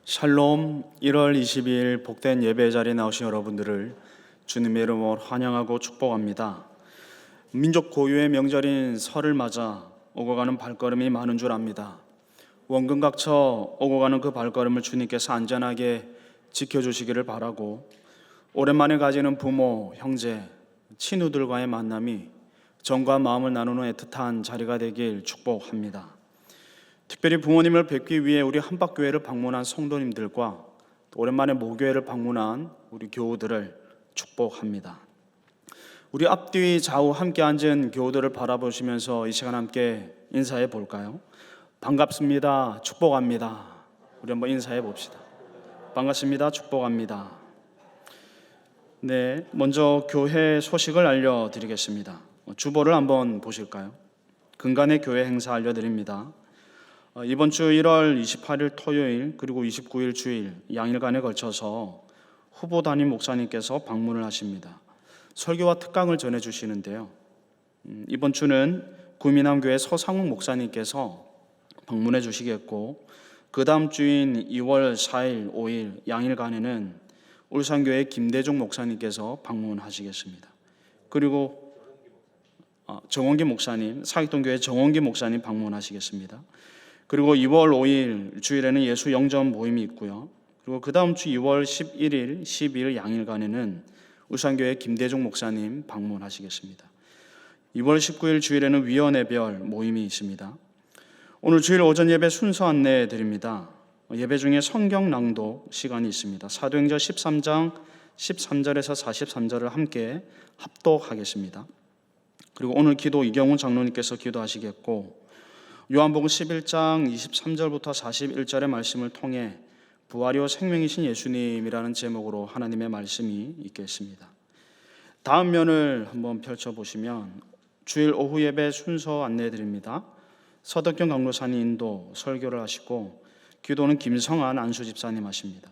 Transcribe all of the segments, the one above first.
샬롬. 1월 22일 복된 예배 자리에 나오신 여러분들을 주님의 이름으로 환영하고 축복합니다. 민족 고유의 명절인 설을 맞아 오고 가는 발걸음이 많은 줄 압니다. 원근각처 오고 가는 그 발걸음을 주님께서 안전하게 지켜주시기를 바라고, 오랜만에 가지는 부모, 형제, 친구들과의 만남이 정과 마음을 나누는 애틋한 자리가 되길 축복합니다. 특별히 부모님을 뵙기 위해 우리 한박교회를 방문한 성도님들과 또 오랜만에 모교회를 방문한 우리 교우들을 축복합니다. 우리 앞뒤 좌우 함께 앉은 교우들을 바라보시면서 이 시간 함께 인사해 볼까요? 반갑습니다. 축복합니다. 우리 한번 인사해 봅시다. 반갑습니다. 축복합니다. 네, 먼저 교회 소식을 알려드리겠습니다. 주보를 한번 보실까요? 근간의 교회 행사 알려드립니다. 이번 주 1월 28일 토요일 그리고 29일 주일 양일간에 걸쳐서 후보 담임 목사님께서 방문을 하십니다. 설교와 특강을 전해주시는데요. 이번 주는 구미남교회 서상욱 목사님께서 방문해 주시겠고, 그 다음 주인 2월 4일 5일 양일간에는 울산교회 김대중 목사님께서 방문하시겠습니다. 그리고 정원기 목사님, 사익동교회 정원기 목사님 방문하시겠습니다. 그리고 2월 5일 주일에는 예수 영전 모임이 있고요. 그리고 그 다음 주 2월 11일, 12일 양일간에는 울산교회 김대중 목사님 방문하시겠습니다. 2월 19일 주일에는 위원회별 모임이 있습니다. 오늘 주일 오전 예배 순서 안내해 드립니다. 예배 중에 성경 낭독 시간이 있습니다. 사도행전 13장 13절에서 43절을 함께 합독하겠습니다. 그리고 오늘 기도 이경훈 장로님께서 기도하시겠고, 요한복음 11장 23절부터 41절의 말씀을 통해 부활이요 생명이신 예수님이라는 제목으로 하나님의 말씀이 있겠습니다. 다음 면을 한번 펼쳐보시면 주일 오후 예배 순서 안내해 드립니다. 서덕경 강로사님 인도 설교를 하시고, 기도는 김성한 안수 집사님 하십니다.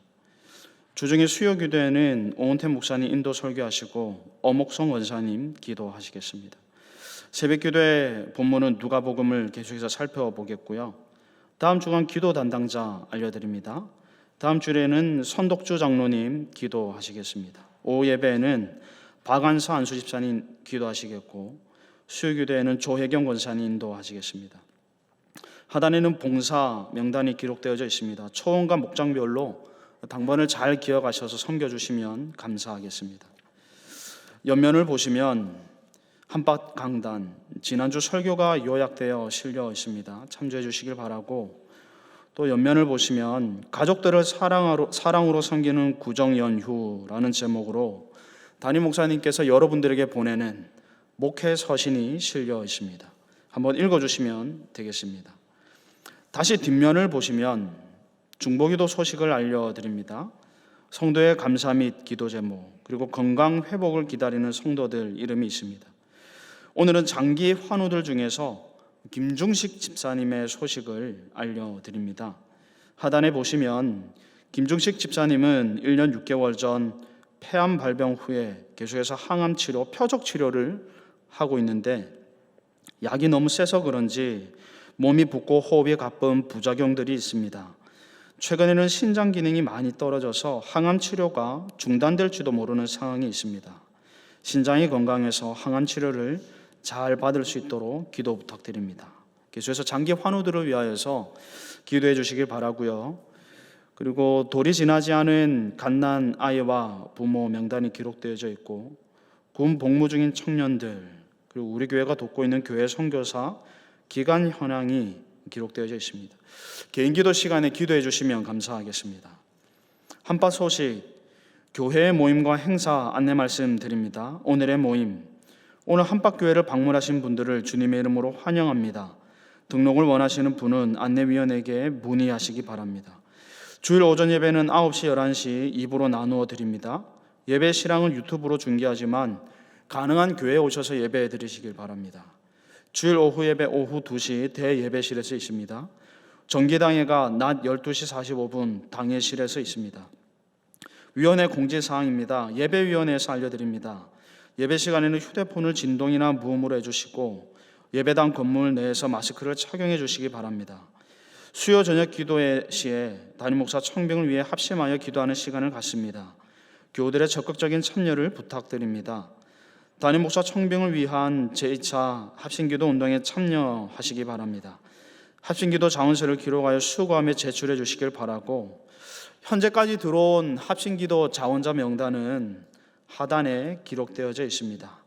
주중에 수요 기도에는 오은태 목사님 인도 설교하시고 어목성 원사님 기도하시겠습니다. 새벽 기도의 본문은 누가복음을 계속해서 살펴보겠고요. 다음 주간 기도 담당자 알려드립니다. 다음 주에는 선독주 장로님 기도하시겠습니다. 오후 예배에는 박안서 안수집사님 기도하시겠고, 수요 기도에는 조혜경 권사님 인도하시겠습니다. 하단에는 봉사 명단이 기록되어져 있습니다. 초원과 목장별로 당번을 잘 기억하셔서 섬겨주시면 감사하겠습니다. 옆면을 보시면 한박 강단, 지난주 설교가 요약되어 실려 있습니다. 참조해 주시길 바라고, 또 옆면을 보시면 가족들을 사랑으로 섬기는 구정연휴라는 제목으로 담임 목사님께서 여러분들에게 보내는 목회 서신이 실려 있습니다. 한번 읽어주시면 되겠습니다. 다시 뒷면을 보시면 중보기도 소식을 알려드립니다. 성도의 감사 및 기도 제목, 그리고 건강 회복을 기다리는 성도들 이름이 있습니다. 오늘은 장기 환우들 중에서 김중식 집사님의 소식을 알려드립니다. 하단에 보시면 김중식 집사님은 1년 6개월 전 폐암 발병 후에 계속해서 항암 치료, 표적 치료를 하고 있는데, 약이 너무 세서 그런지 몸이 붓고 호흡이 가쁜 부작용들이 있습니다. 최근에는 신장 기능이 많이 떨어져서 항암 치료가 중단될지도 모르는 상황이 있습니다. 신장이 건강해서 항암 치료를 잘 받을 수 있도록 기도 부탁드립니다. 계속해서 장기 환우들을 위하여서 기도해 주시길 바라고요. 그리고 돌이 지나지 않은 갓난 아이와 부모 명단이 기록되어져 있고, 군 복무 중인 청년들, 그리고 우리 교회가 돕고 있는 교회 선교사 기간 현황이 기록되어져 있습니다. 개인 기도 시간에 기도해 주시면 감사하겠습니다. 한바 소식, 교회 모임과 행사 안내 말씀드립니다. 오늘의 모임, 오늘 한박교회를 방문하신 분들을 주님의 이름으로 환영합니다. 등록을 원하시는 분은 안내위원에게 문의하시기 바랍니다. 주일 오전 예배는 9시, 11시 2부로 나누어 드립니다. 예배 실황은 유튜브로 중계하지만 가능한 교회에 오셔서 예배해 드리시길 바랍니다. 주일 오후 예배 오후 2시 대예배실에서 있습니다. 정기당회가 낮 12시 45분 당회실에서 있습니다. 위원회 공지사항입니다. 예배위원회에서 알려드립니다. 예배 시간에는 휴대폰을 진동이나 무음으로 해주시고, 예배당 건물 내에서 마스크를 착용해 주시기 바랍니다. 수요 저녁 기도회 시에 담임 목사 청빙을 위해 합심하여 기도하는 시간을 갖습니다. 교우들의 적극적인 참여를 부탁드립니다. 담임 목사 청빙을 위한 제2차 합심기도 운동에 참여하시기 바랍니다. 합심기도 자원서를 기록하여 수거하며 제출해 주시길 바라고, 현재까지 들어온 합심기도 자원자 명단은 하단에 기록되어져 있습니다.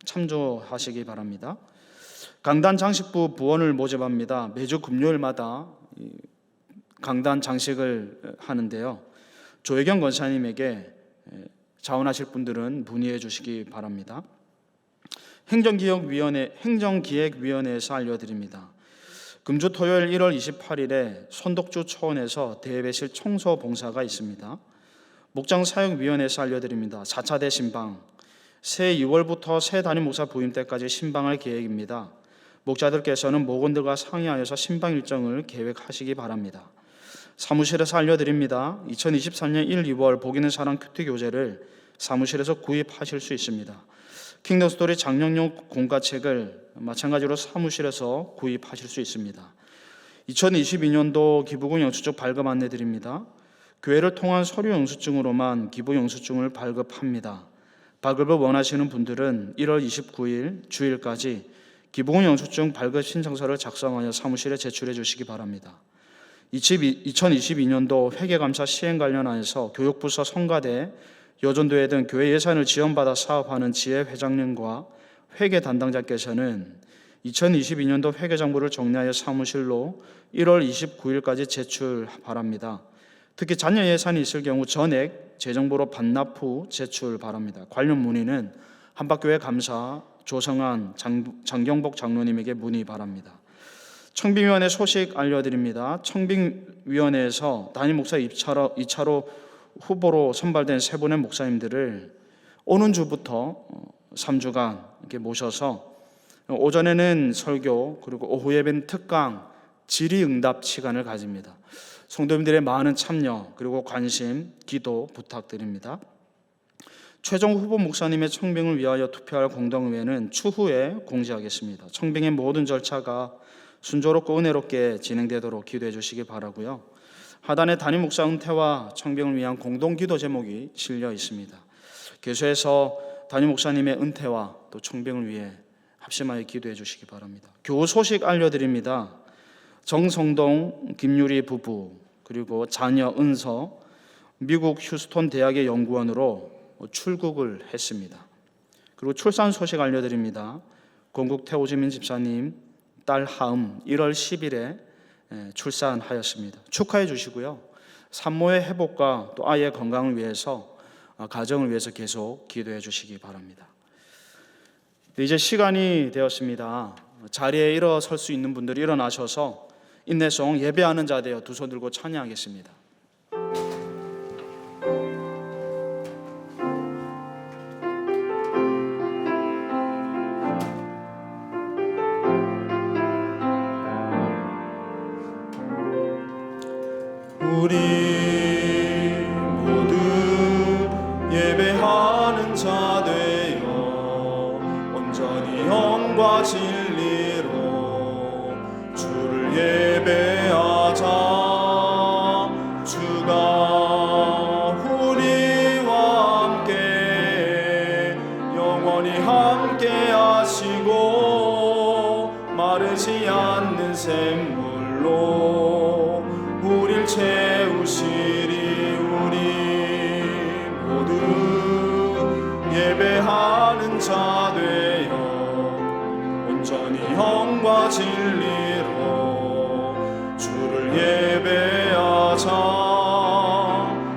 참조하시기 바랍니다. 강단 장식부 부원을 모집합니다. 매주 금요일마다 강단 장식을 하는데요. 조혜경 권사님에게 자원하실 분들은 문의해 주시기 바랍니다. 행정기획위원회에서 알려드립니다. 금주 토요일 1월 28일에 손독주 초원에서 대배실 청소 봉사가 있습니다. 목장사역위원회에서 알려드립니다. 4차 대신방, 새 2월부터 새 담임 목사 부임 때까지 신방할 계획입니다. 목자들께서는 목원들과 상의하여서 신방 일정을 계획하시기 바랍니다. 사무실에서 알려드립니다. 2023년 1, 2월 복 있는 사랑 큐티 교재를 사무실에서 구입하실 수 있습니다. 킹덤 스토리 장려용 공과책을 마찬가지로 사무실에서 구입하실 수 있습니다. 2022년도 기부금 영수증 발급 안내 드립니다. 교회를 통한 서류 영수증으로만 기부 영수증을 발급합니다. 발급을 원하시는 분들은 1월 29일 주일까지 기부금 영수증 발급 신청서를 작성하여 사무실에 제출해 주시기 바랍니다. 2022년도 회계감사 시행 관련하여서 교육부서 성가대, 여전도회 등 교회 예산을 지원받아 사업하는 지회 회장님과 회계 담당자께서는 2022년도 회계장부를 정리하여 사무실로 1월 29일까지 제출 바랍니다. 특히 잔여 예산이 있을 경우 전액 재정보로 반납 후 제출 바랍니다. 관련 문의는 한박교회 감사 조성한 장경복 장로님에게 문의 바랍니다. 청빙위원회 소식 알려드립니다. 청빙위원회에서 담임 목사 2차로 후보로 선발된 세 분의 목사님들을 오는 주부터 3주간 이렇게 모셔서 오전에는 설교, 그리고 오후 예배는 특강, 질의응답 시간을 가집니다. 성도님들의 많은 참여 그리고 관심, 기도 부탁드립니다. 최종 후보 목사님의 청빙을 위하여 투표할 공동의회는 추후에 공지하겠습니다. 청빙의 모든 절차가 순조롭고 은혜롭게 진행되도록 기도해 주시기 바라고요. 하단에 담임 목사 은퇴와 청빙을 위한 공동기도 제목이 실려 있습니다. 계속해서 담임 목사님의 은퇴와 또 청빙을 위해 합심하여 기도해 주시기 바랍니다. 교우 소식 알려드립니다. 정성동, 김유리 부부, 그리고 자녀 은서 미국 휴스톤 대학의 연구원으로 출국을 했습니다. 그리고 출산 소식 알려드립니다. 건국 태호지민 집사님 딸 하음 1월 10일에 출산하였습니다. 축하해 주시고요. 산모의 회복과 또 아이의 건강을 위해서, 가정을 위해서 계속 기도해 주시기 바랍니다. 이제 시간이 되었습니다. 자리에 일어설 수 있는 분들이 일어나셔서 인내송 예배하는 자 되어 두 손 들고 찬양하겠습니다. 우리 모두 예배하는 자 되어 온전히 영과 진리로 주를 예배하자. 주가 우리와 함께 영원히 함께 하시고 마르지 않는 샘물로 우릴 채우시리. 우리 모두 예배하는 자 되어 온전히 영과 진리로 주를 예배하자.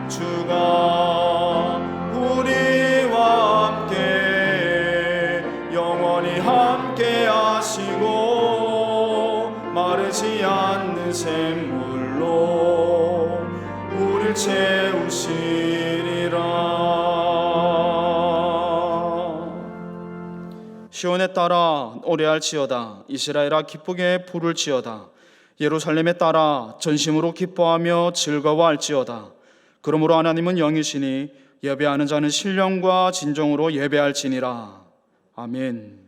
주가 우리와 함께 영원히 함께 하시고 마르지 않는 샘물로 우릴 채우시리라. 시온에 따라 노래할지어다. 이스라엘아 기쁘게 부를지어다. 예루살렘에 따라 전심으로 기뻐하며 즐거워할지어다. 그러므로 하나님은 영이시니 예배하는 자는 신령과 진정으로 예배할지니라. 아멘.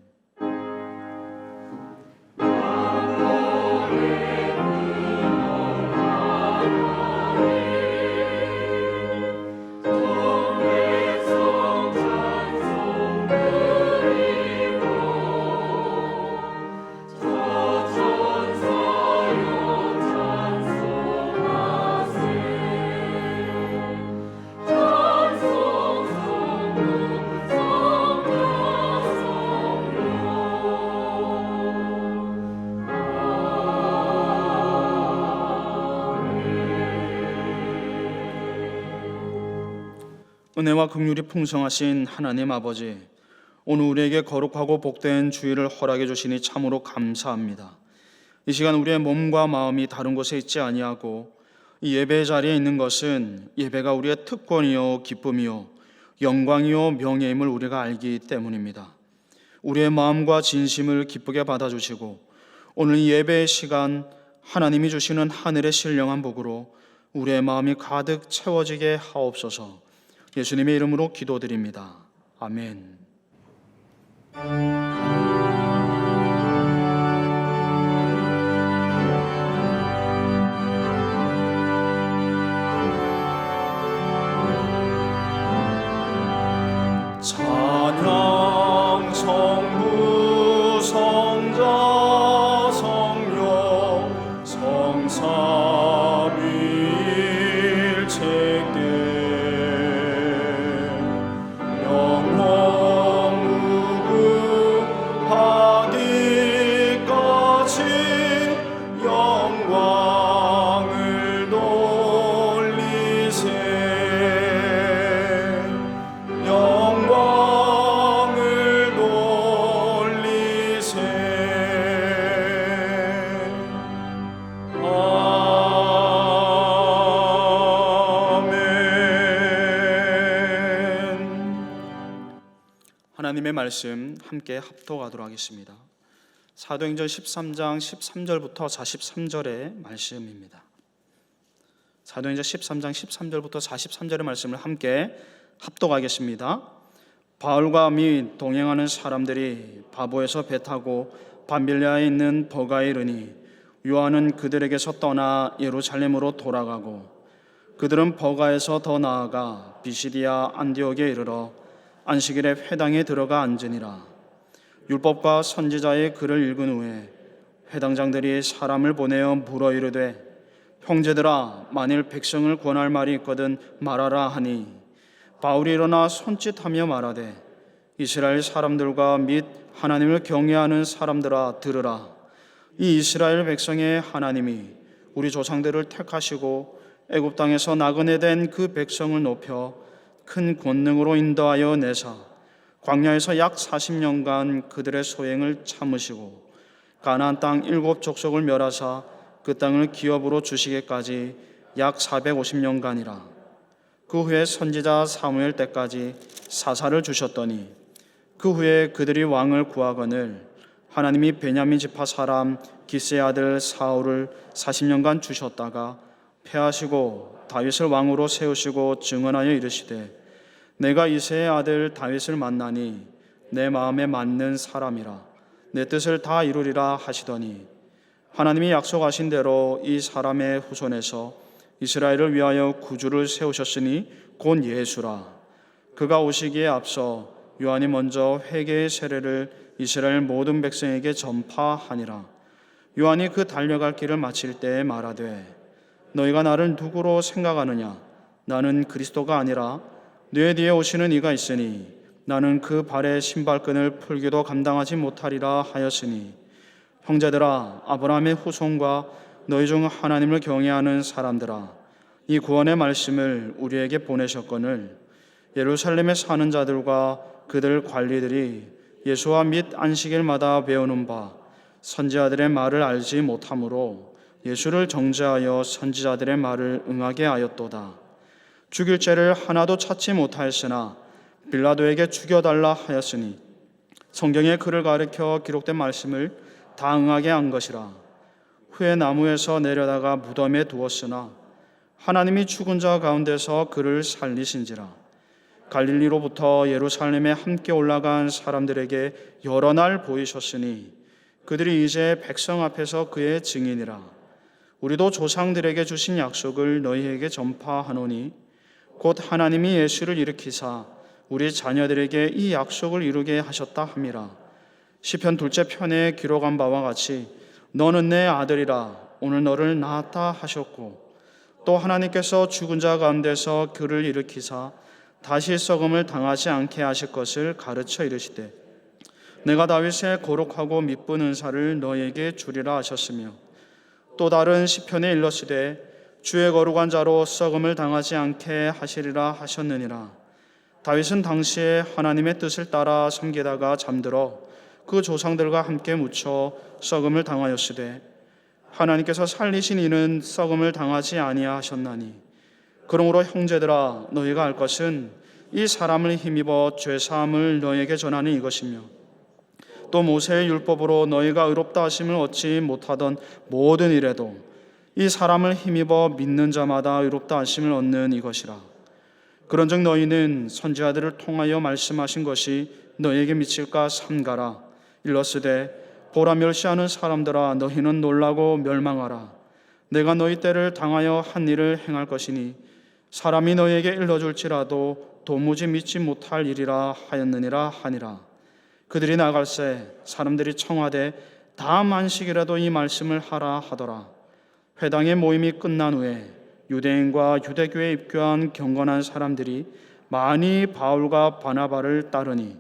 은혜와 긍휼이 풍성하신 하나님 아버지, 오늘 우리에게 거룩하고 복된 주일을 허락해 주시니 참으로 감사합니다. 이 시간 우리의 몸과 마음이 다른 곳에 있지 아니하고 이 예배의 자리에 있는 것은 예배가 우리의 특권이요 기쁨이요 영광이요 명예임을 우리가 알기 때문입니다. 우리의 마음과 진심을 기쁘게 받아주시고 오늘 이 예배의 시간 하나님이 주시는 하늘의 신령한 복으로 우리의 마음이 가득 채워지게 하옵소서. 예수님의 이름으로 기도드립니다. 아멘. 찬양 성부 성자 성령 성삼위일체께 영원 무궁하기까지 영광을 돌리세. 영광을 돌리세. 아멘. 하나님의 말씀 함께 합독하도록 하겠습니다. 사도행전 13장 13절부터 43절의 말씀입니다. 사도행전 13장 13절부터 43절의 말씀을 함께 합독하겠습니다. 바울과 및 동행하는 사람들이 바보에서 배 타고 밤빌리아에 있는 버가에 이르니 요한은 그들에게서 떠나 예루살렘으로 돌아가고 그들은 버가에서 더 나아가 비시디아 안디옥에 이르러 안식일에 회당에 들어가 앉으니라. 율법과 선지자의 글을 읽은 후에 회당장들이 사람을 보내어 물어 이르되 형제들아, 만일 백성을 권할 말이 있거든 말하라 하니 바울이 일어나 손짓하며 말하되 이스라엘 사람들과 및 하나님을 경외하는 사람들아 들으라. 이 이스라엘 백성의 하나님이 우리 조상들을 택하시고 애굽 땅에서 나그네 된 그 백성을 높여 큰 권능으로 인도하여 내사 광야에서 약 40년간 그들의 소행을 참으시고 가나안 땅 7 족속을 멸하사 그 땅을 기업으로 주시기까지 약 450년간이라. 그 후에 선지자 사무엘 때까지 사사를 주셨더니 그 후에 그들이 왕을 구하거늘 하나님이 베냐민 지파 사람 기스의 아들 사울을 40년간 주셨다가 패하시고 다윗을 왕으로 세우시고 증언하여 이르시되 내가 이새의 아들 다윗을 만나니 내 마음에 맞는 사람이라 내 뜻을 다 이루리라 하시더니 하나님이 약속하신 대로 이 사람의 후손에서 이스라엘을 위하여 구주를 세우셨으니 곧 예수라. 그가 오시기에 앞서 요한이 먼저 회개의 세례를 이스라엘 모든 백성에게 전파하니라. 요한이 그 달려갈 길을 마칠 때에 말하되 너희가 나를 누구로 생각하느냐? 나는 그리스도가 아니라 내 뒤에 오시는 이가 있으니 나는 그 발의 신발끈을 풀기도 감당하지 못하리라 하였으니 형제들아, 아브라함의 후손과 너희 중 하나님을 경외하는 사람들아, 이 구원의 말씀을 우리에게 보내셨거늘 예루살렘에 사는 자들과 그들 관리들이 예수와 및 안식일마다 배우는 바 선지자들의 말을 알지 못하므로 예수를 정죄하여 선지자들의 말을 응하게 하였도다. 죽일 죄를 하나도 찾지 못하였으나 빌라도에게 죽여달라 하였으니 성경에 그를 가리켜 기록된 말씀을 다 응하게 한 것이라. 후에 나무에서 내려다가 무덤에 두었으나 하나님이 죽은 자 가운데서 그를 살리신지라. 갈릴리로부터 예루살렘에 함께 올라간 사람들에게 여러 날 보이셨으니 그들이 이제 백성 앞에서 그의 증인이라. 우리도 조상들에게 주신 약속을 너희에게 전파하노니 곧 하나님이 예수를 일으키사 우리 자녀들에게 이 약속을 이루게 하셨다 함이라. 시편 2째 편에 기록한 바와 같이 너는 내 아들이라 오늘 너를 낳았다 하셨고 또 하나님께서 죽은 자 가운데서 그를 일으키사 다시 썩음을 당하지 않게 하실 것을 가르쳐 이르시되 내가 다윗의 거룩하고 미쁜 은사를 너에게 주리라 하셨으며 또 다른 시편에 일렀으되 주의 거룩한 자로 썩음을 당하지 않게 하시리라 하셨느니라. 다윗은 당시에 하나님의 뜻을 따라 섬기다가 잠들어 그 조상들과 함께 묻혀 썩음을 당하였으되 하나님께서 살리신 이는 썩음을 당하지 아니하셨나니 그러므로 형제들아 너희가 알 것은 이 사람을 힘입어 죄사함을 너희에게 전하는 이것이며 또 모세의 율법으로 너희가 의롭다 하심을 얻지 못하던 모든 일에도 이 사람을 힘입어 믿는 자마다 의롭다 하심을 얻는 이것이라. 그런즉 너희는 선지자들을 통하여 말씀하신 것이 너희에게 미칠까 삼가라. 일러스되 보라 멸시하는 사람들아 너희는 놀라고 멸망하라. 내가 너희 때를 당하여 한 일을 행할 것이니 사람이 너희에게 일러줄지라도 도무지 믿지 못할 일이라 하였느니라 하니라. 그들이 나갈새 사람들이 청하되 다음 안식이라도 이 말씀을 하라 하더라. 회당의 모임이 끝난 후에 유대인과 유대교에 입교한 경건한 사람들이 많이 바울과 바나바를 따르니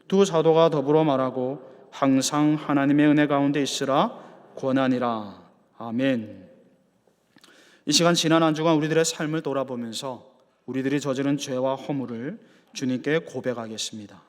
두 사도가 더불어 말하고 항상 하나님의 은혜 가운데 있으라 권하니라. 아멘. 이 시간 지난 한 주간 우리들의 삶을 돌아보면서 우리들이 저지른 죄와 허물을 주님께 고백하겠습니다.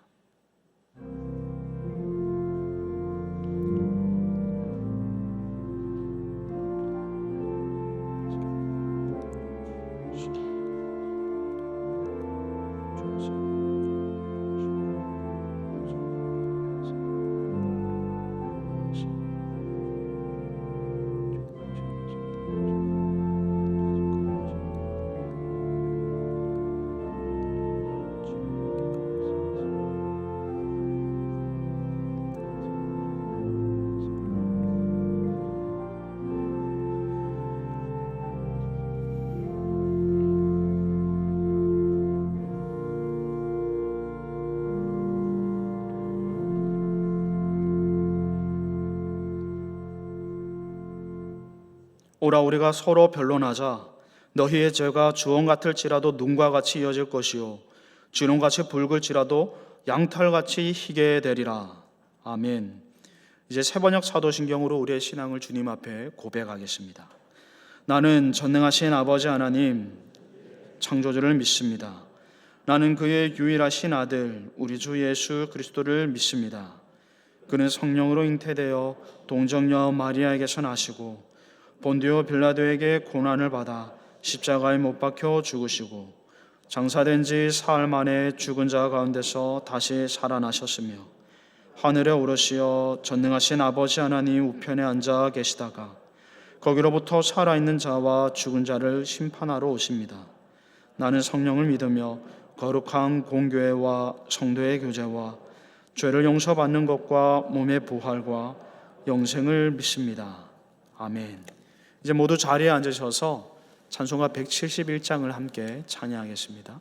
오라 우리가 서로 변론하자. 너희의 죄가 주홍 같을지라도 눈과 같이 이어질 것이요 진홍같이 붉을지라도 양털같이 희게 되리라. 아멘. 이제 세번역 사도신경으로 우리의 신앙을 주님 앞에 고백하겠습니다. 나는 전능하신 아버지 하나님 창조주를 믿습니다. 나는 그의 유일하신 아들 우리 주 예수 그리스도를 믿습니다. 그는 성령으로 잉태되어 동정녀 마리아에게서 나시고 본디오 빌라도에게 고난을 받아 십자가에 못 박혀 죽으시고 장사된 지 사흘 만에 죽은 자 가운데서 다시 살아나셨으며 하늘에 오르시어 전능하신 아버지 하나님 우편에 앉아 계시다가 거기로부터 살아있는 자와 죽은 자를 심판하러 오십니다. 나는 성령을 믿으며 거룩한 공교회와 성도의 교제와 죄를 용서받는 것과 몸의 부활과 영생을 믿습니다. 아멘. 이제 모두 자리에 앉으셔서 찬송가 171장을 함께 찬양하겠습니다.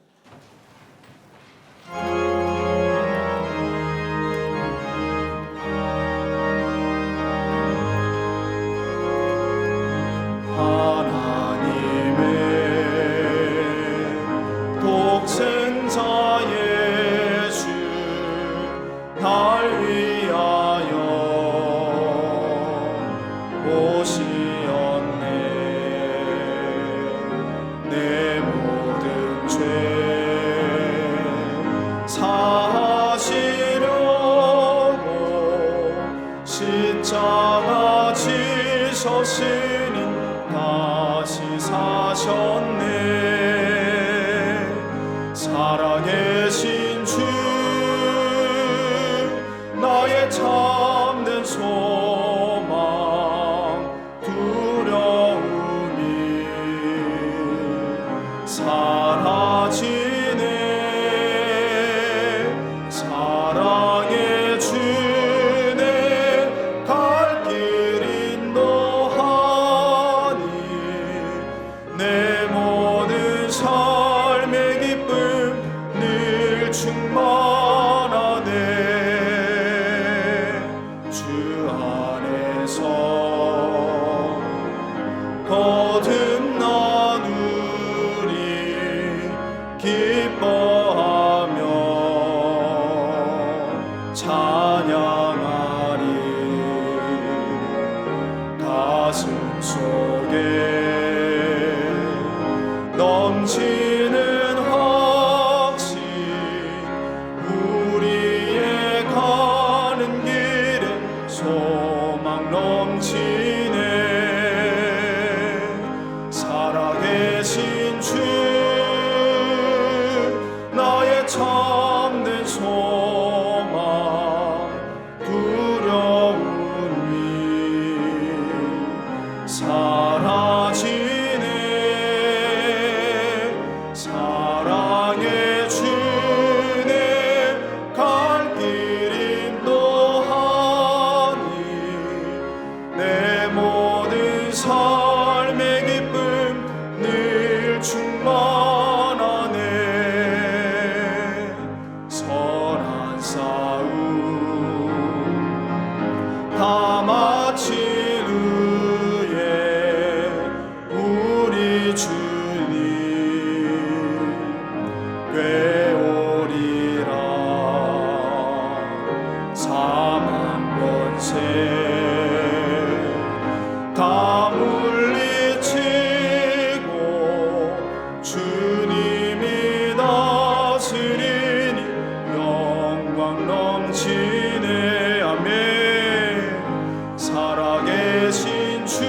하나님의 독생자 예수 날 위하여 오시었네. 내 모든 죄 사하시려고 십자가 지셨으니 다시 사셨네. 살아계신 주 나의 참된 소망 두려움이 사라지네. 사랑의 주네 갈 길 인도하니 내 모든 삶의 기쁨 늘 충만하네. 주 안에서 거듭나누리 기뻐하며 찬양하리. 가슴 속에 넘치는 확신 참된 소망 두려움 위 사라지네. 사랑의 주네 갈 길 인도하니 내 모든 삶의 기쁨 늘 충만하네. 선한 싸움 다 마친 후에 우리 주님 꾀오리라. 사망권세 다 물리치고 주님이 다스리니 영광 넘치네. 아멘. 살아계신 주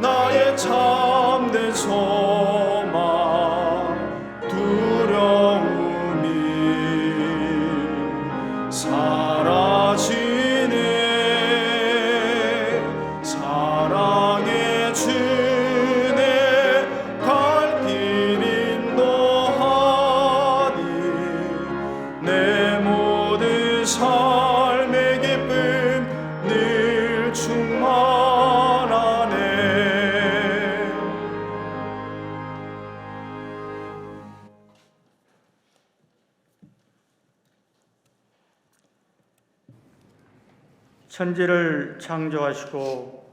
나의 참된 소망 두려움이 사라지네. 사랑의 주네 갈 길 인도하니 내 모든 삶의 기쁨 늘 충만하네. 천지를 창조하시고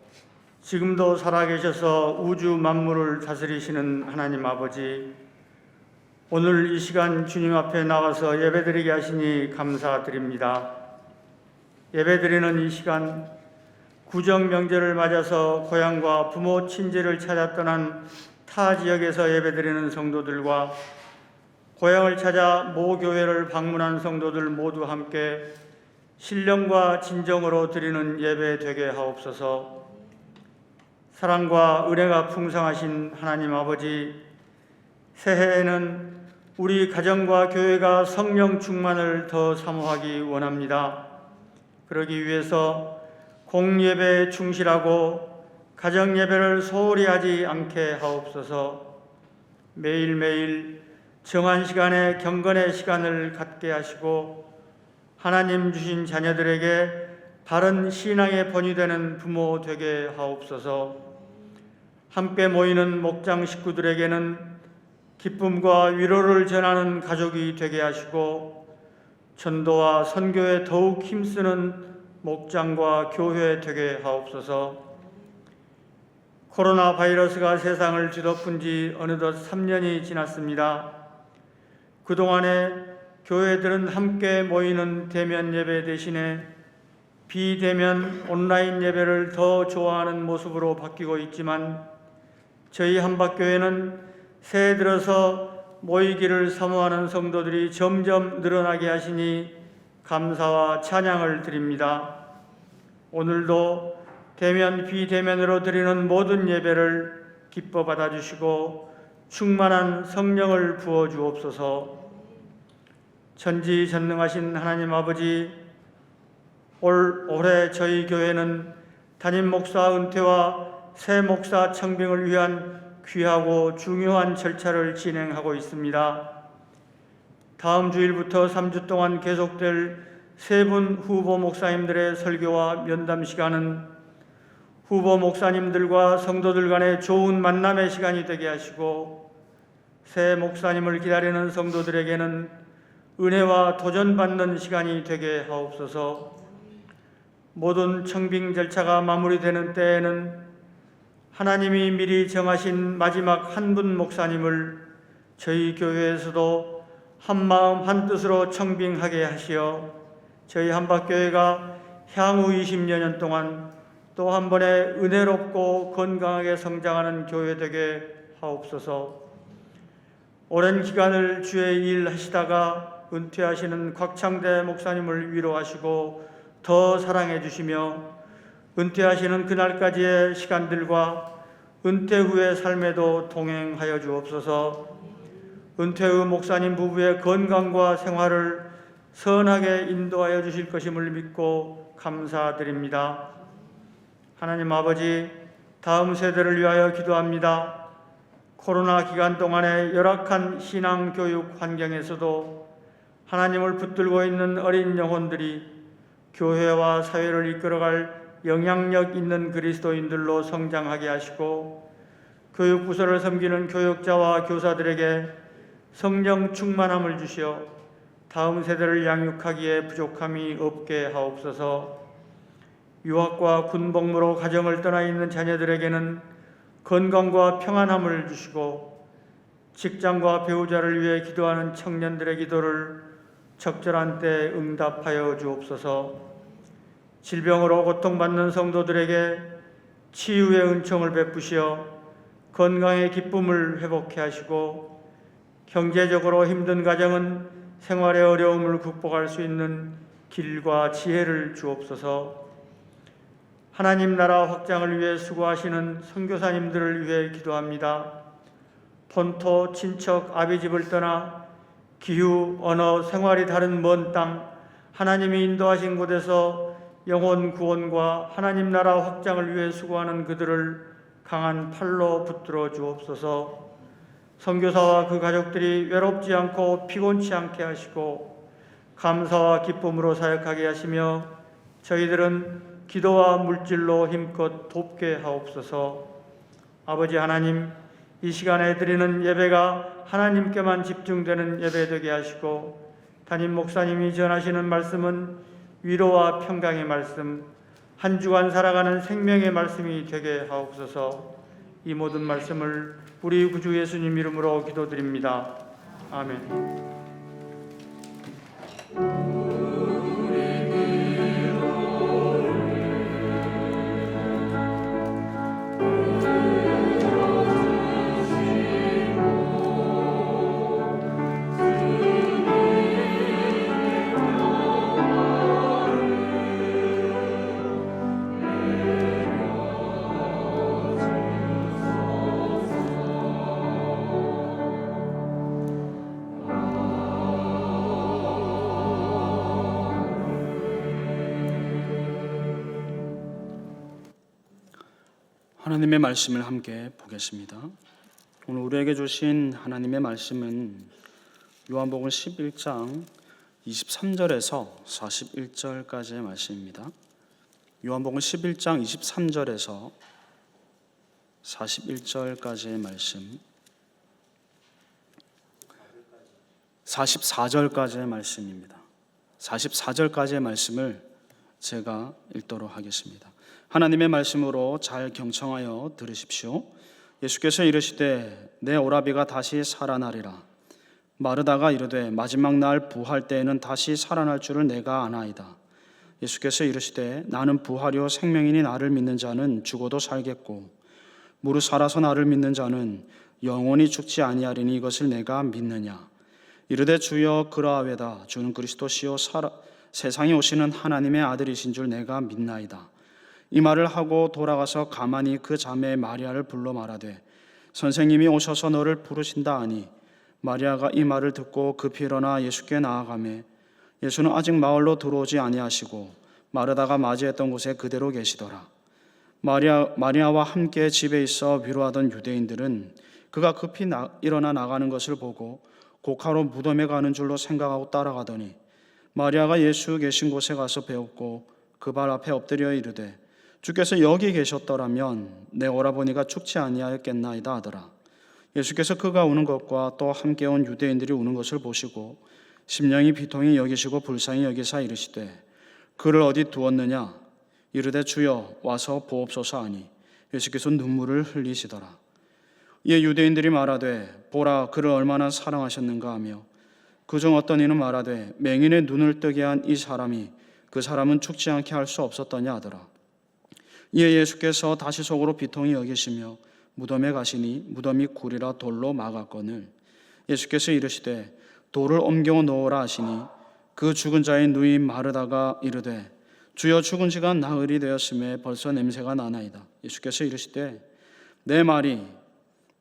지금도 살아계셔서 우주 만물을 다스리시는 하나님 아버지, 오늘 이 시간 주님 앞에 나와서 예배드리게 하시니 감사드립니다. 예배드리는 이 시간, 구정 명절을 맞아서 고향과 부모 친지를 찾아 떠난 타 지역에서 예배드리는 성도들과 고향을 찾아 모 교회를 방문한 성도들 모두 함께 신령과 진정으로 드리는 예배 되게 하옵소서. 사랑과 은혜가 풍성하신 하나님 아버지, 새해에는 우리 가정과 교회가 성령 충만을 더 사모하기 원합니다. 그러기 위해서 공예배에 충실하고 가정예배를 소홀히 하지 않게 하옵소서. 매일매일 정한 시간에 경건의 시간을 갖게 하시고 하나님 주신 자녀들에게 바른 신앙의 본이 되는 부모 되게 하옵소서. 함께 모이는 목장 식구들에게는 기쁨과 위로를 전하는 가족이 되게 하시고 전도와 선교에 더욱 힘쓰는 목장과 교회 되게 하옵소서. 코로나 바이러스가 세상을 뒤덮은 지 어느덧 3년이 지났습니다. 그동안에 교회들은 함께 모이는 대면 예배 대신에 비대면 온라인 예배를 더 좋아하는 모습으로 바뀌고 있지만 저희 한박교회는 새해 들어서 모이기를 사모하는 성도들이 점점 늘어나게 하시니 감사와 찬양을 드립니다. 오늘도 대면 비대면으로 드리는 모든 예배를 기뻐 받아주시고 충만한 성령을 부어 주옵소서. 전지전능하신 하나님 아버지, 올해 저희 교회는 담임 목사 은퇴와 새 목사 청빙을 위한 귀하고 중요한 절차를 진행하고 있습니다. 다음 주일부터 3주 동안 계속될 세 분 후보 목사님들의 설교와 면담 시간은 후보 목사님들과 성도들 간의 좋은 만남의 시간이 되게 하시고 새 목사님을 기다리는 성도들에게는 은혜와 도전받는 시간이 되게 하옵소서. 모든 청빙 절차가 마무리되는 때에는 하나님이 미리 정하신 마지막 한 분 목사님을 저희 교회에서도 한마음 한뜻으로 청빙하게 하시어 저희 한박교회가 향후 20여 년 동안 또 한 번에 은혜롭고 건강하게 성장하는 교회 되게 하옵소서. 오랜 기간을 주의 일 하시다가 은퇴하시는 곽창대 목사님을 위로하시고 더 사랑해 주시며 은퇴하시는 그날까지의 시간들과 은퇴 후의 삶에도 동행하여 주옵소서. 은퇴의 목사님 부부의 건강과 생활을 선하게 인도하여 주실 것임을 믿고 감사드립니다. 하나님 아버지, 다음 세대를 위하여 기도합니다. 코로나 기간 동안의 열악한 신앙 교육 환경에서도 하나님을 붙들고 있는 어린 영혼들이 교회와 사회를 이끌어갈 영향력 있는 그리스도인들로 성장하게 하시고, 교육부서를 섬기는 교육자와 교사들에게 성령 충만함을 주시어 다음 세대를 양육하기에 부족함이 없게 하옵소서. 유학과 군복무로 가정을 떠나 있는 자녀들에게는 건강과 평안함을 주시고, 직장과 배우자를 위해 기도하는 청년들의 기도를 적절한 때 응답하여 주옵소서. 질병으로 고통받는 성도들에게 치유의 은총을 베푸시어 건강의 기쁨을 회복해 하시고, 경제적으로 힘든 가정은 생활의 어려움을 극복할 수 있는 길과 지혜를 주옵소서. 하나님 나라 확장을 위해 수고하시는 선교사님들을 위해 기도합니다. 본토, 친척, 아비집을 떠나 기후, 언어, 생활이 다른 먼 땅, 하나님이 인도하신 곳에서 영혼 구원과 하나님 나라 확장을 위해 수고하는 그들을 강한 팔로 붙들어 주옵소서. 선교사와 그 가족들이 외롭지 않고 피곤치 않게 하시고 감사와 기쁨으로 사역하게 하시며, 저희들은 기도와 물질로 힘껏 돕게 하옵소서. 아버지 하나님, 이 시간에 드리는 예배가 하나님께만 집중되는 예배 되게 하시고, 담임 목사님이 전하시는 말씀은 위로와 평강의 말씀, 한 주간 살아가는 생명의 말씀이 되게 하옵소서. 이 모든 말씀을 우리 구주 예수님 이름으로 기도드립니다. 아멘. 하나님의 말씀을 함께 보겠습니다. 오늘 우리에게 주신 하나님의 말씀은 요한복음 11장 23절에서 41절까지의 말씀입니다. 요한복음 11장 23절에서 41절까지의 말씀, 44절까지의 말씀입니다. 44절까지의 말씀을 제가 읽도록 하겠습니다. 하나님의 말씀으로 잘 경청하여 들으십시오. 예수께서 이르시되 내 오라비가 다시 살아나리라. 마르다가 이르되 마지막 날 부활 때에는 다시 살아날 줄을 내가 아나이다. 예수께서 이르시되 나는 부활이요 생명이니 나를 믿는 자는 죽어도 살겠고 무릇 살아서 나를 믿는 자는 영원히 죽지 아니하리니 이것을 내가 믿느냐. 이르되 주여 그러하외다. 주는 그리스도시요 세상에 오시는 하나님의 아들이신 줄 내가 믿나이다. 이 말을 하고 돌아가서 가만히 그 자매 마리아를 불러 말하되 선생님이 오셔서 너를 부르신다 하니, 마리아가 이 말을 듣고 급히 일어나 예수께 나아가매 예수는 아직 마을로 들어오지 아니하시고 마르다가 맞이했던 곳에 그대로 계시더라. 마리아와 함께 집에 있어 위로하던 유대인들은 그가 급히 일어나 나가는 것을 보고 곡하러 무덤에 가는 줄로 생각하고 따라가더니, 마리아가 예수 계신 곳에 가서 배웠고 그 발 앞에 엎드려 이르되 주께서 여기 계셨더라면 내 오라버니가 죽지 아니하였겠나이다 하더라. 예수께서 그가 우는 것과 또 함께 온 유대인들이 우는 것을 보시고 심령이 비통히 여기시고 불쌍히 여기사 이르시되 그를 어디 두었느냐. 이르되 주여 와서 보옵소서 하니 예수께서 눈물을 흘리시더라. 이에 유대인들이 말하되 보라 그를 얼마나 사랑하셨는가 하며, 그중 어떤 이는 말하되 맹인의 눈을 뜨게 한 이 사람이 그 사람은 죽지 않게 할 수 없었더냐 하더라. 이에 예수께서 다시 속으로 비통히 여기시며 무덤에 가시니 무덤이 굴이라 돌로 막았거늘 예수께서 이르시되 돌을 옮겨 놓으라 하시니, 그 죽은 자의 누인 마르다가 이르되 주여 죽은 지가 나흘이 되었음에 벌써 냄새가 나나이다. 예수께서 이르시되 내 말이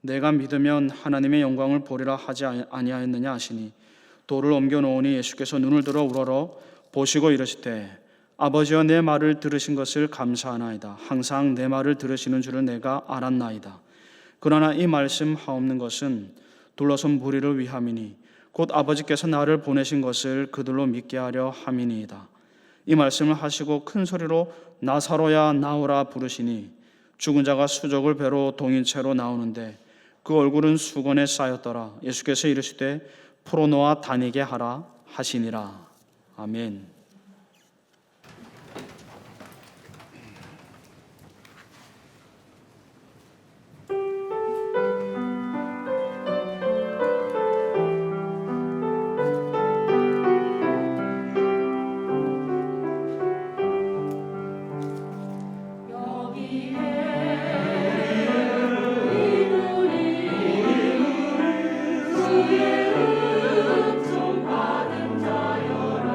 내가 믿으면 하나님의 영광을 보리라 하지 아니하였느냐 하시니 돌을 옮겨 놓으니 예수께서 눈을 들어 우러러 보시고 이르시되 아버지여 내 말을 들으신 것을 감사하나이다. 항상 내 말을 들으시는 줄을 내가 알았나이다. 그러나 이 말씀 하옵는 것은 둘러선 무리를 위함이니 곧 아버지께서 나를 보내신 것을 그들로 믿게 하려 함이니이다. 이 말씀을 하시고 큰 소리로 나사로야 나오라 부르시니 죽은 자가 수족을 배로 동인 채로 나오는데 그 얼굴은 수건에 쌓였더라. 예수께서 이르시되 풀어놓아 다니게 하라 하시니라. 아멘. 주의 은총 받은 자여라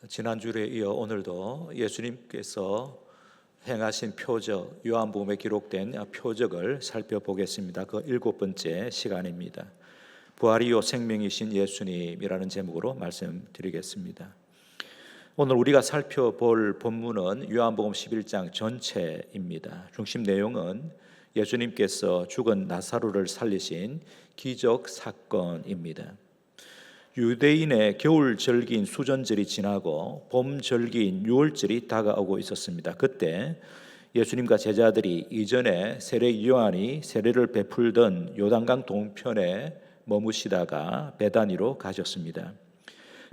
지난주에 이어 오늘도 예수님께서 행하신 표적, 요한복음에 기록된 표적을 살펴보겠습니다. 그 7번째 시간입니다. 부활이요 생명이신 예수님이라는 제목으로 말씀드리겠습니다. 오늘 우리가 살펴볼 본문은 요한복음 11장 전체입니다. 중심 내용은 예수님께서 죽은 나사로를 살리신 기적 사건입니다. 유대인의 겨울 절기인 수전절이 지나고 봄 절기인 유월절이 다가오고 있었습니다. 그때 예수님과 제자들이 이전에 세례 요한이 세례를 베풀던 요단강 동편에 머무시다가 베다니로 가셨습니다.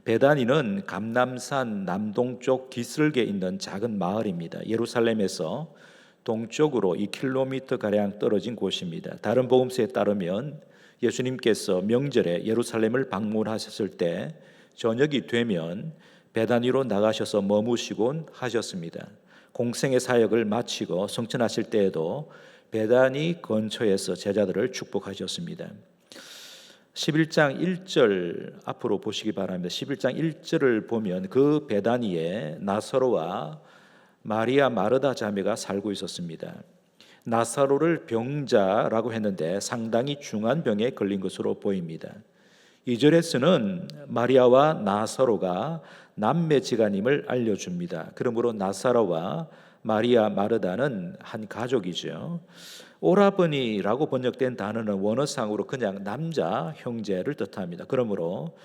베다니는 감람산 남동쪽 기슭에 있는 작은 마을입니다. 예루살렘에서 동쪽으로 2km 가량 떨어진 곳입니다. 다른 복음서에 따르면 예수님께서 명절에 예루살렘을 방문하셨을 때 저녁이 되면 베다니로 나가셔서 머무시곤 하셨습니다. 공생의 사역을 마치고 성천하실 때에도 베다니 근처에서 제자들을 축복하셨습니다. 11장 1절 앞으로 보시기 바랍니다. 11장 1절을 보면 그 베다니에 나사로와 마리아 마르다 자매가 살고 있었습니다. 나사로를 병자라고 했는데 상당히 중한 병에 걸린 것으로 보입니다. 2절에서는 마리아와 나사로가 남매지간임을 알려줍니다. 그러므로 나사로와 마리아 마르다는 한 가족이죠. 오라버니라고 번역된 단어는 원어상으로 그냥 남자 형제를 뜻합니다. 그러므로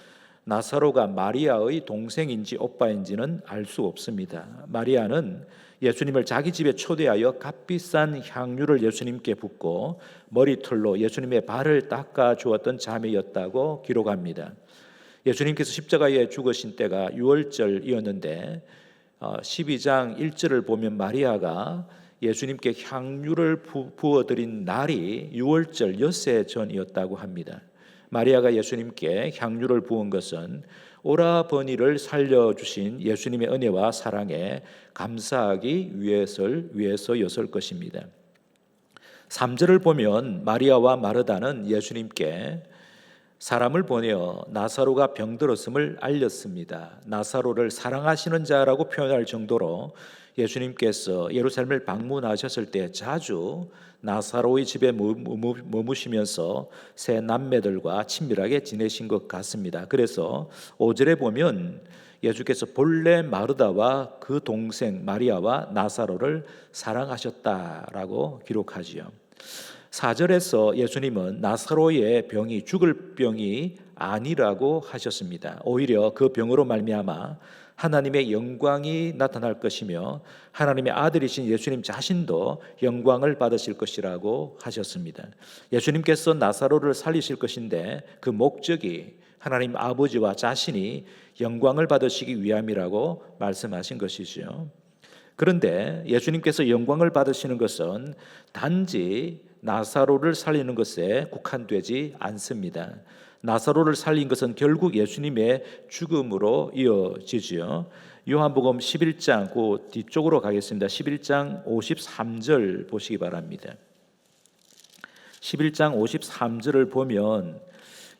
나사로가 마리아의 동생인지 오빠인지는 알 수 없습니다. 마리아는 예수님을 자기 집에 초대하여 값비싼 향유를 예수님께 붓고 머리털로 예수님의 발을 닦아 주었던 자매였다고 기록합니다. 예수님께서 십자가에 죽으신 때가 유월절이었는데 12장 1절을 보면 마리아가 예수님께 향유를 부어드린 날이 유월절 엿새 전이었다고 합니다. 마리아가 예수님께 향유를 부은 것은 오라버니를 살려주신 예수님의 은혜와 사랑에 감사하기 위해서였을 것입니다. 3절을 보면 마리아와 마르다는 예수님께 사람을 보내어 나사로가 병들었음을 알렸습니다. 나사로를 사랑하시는 자라고 표현할 정도로 예수님께서 예루살렘을 방문하셨을 때 자주 나사로의 집에 머무시면서 세 남매들과 친밀하게 지내신 것 같습니다. 그래서 5절에 보면 예수께서 본래 마르다와 그 동생 마리아와 나사로를 사랑하셨다라고 기록하지요. 4절에서 예수님은 나사로의 병이 죽을 병이 아니라고 하셨습니다. 오히려 그 병으로 말미암아 하나님의 영광이 나타날 것이며 하나님의 아들이신 예수님 자신도 영광을 받으실 것이라고 하셨습니다. 예수님께서 나사로를 살리실 것인데 그 목적이 하나님 아버지와 자신이 영광을 받으시기 위함이라고 말씀하신 것이죠. 그런데 예수님께서 영광을 받으시는 것은 단지 나사로를 살리는 것에 국한되지 않습니다. 나사로를 살린 것은 결국 예수님의 죽음으로 이어지지요. 요한복음 11장 그 뒤쪽으로 가겠습니다. 11장 53절 보시기 바랍니다. 11장 53절을 보면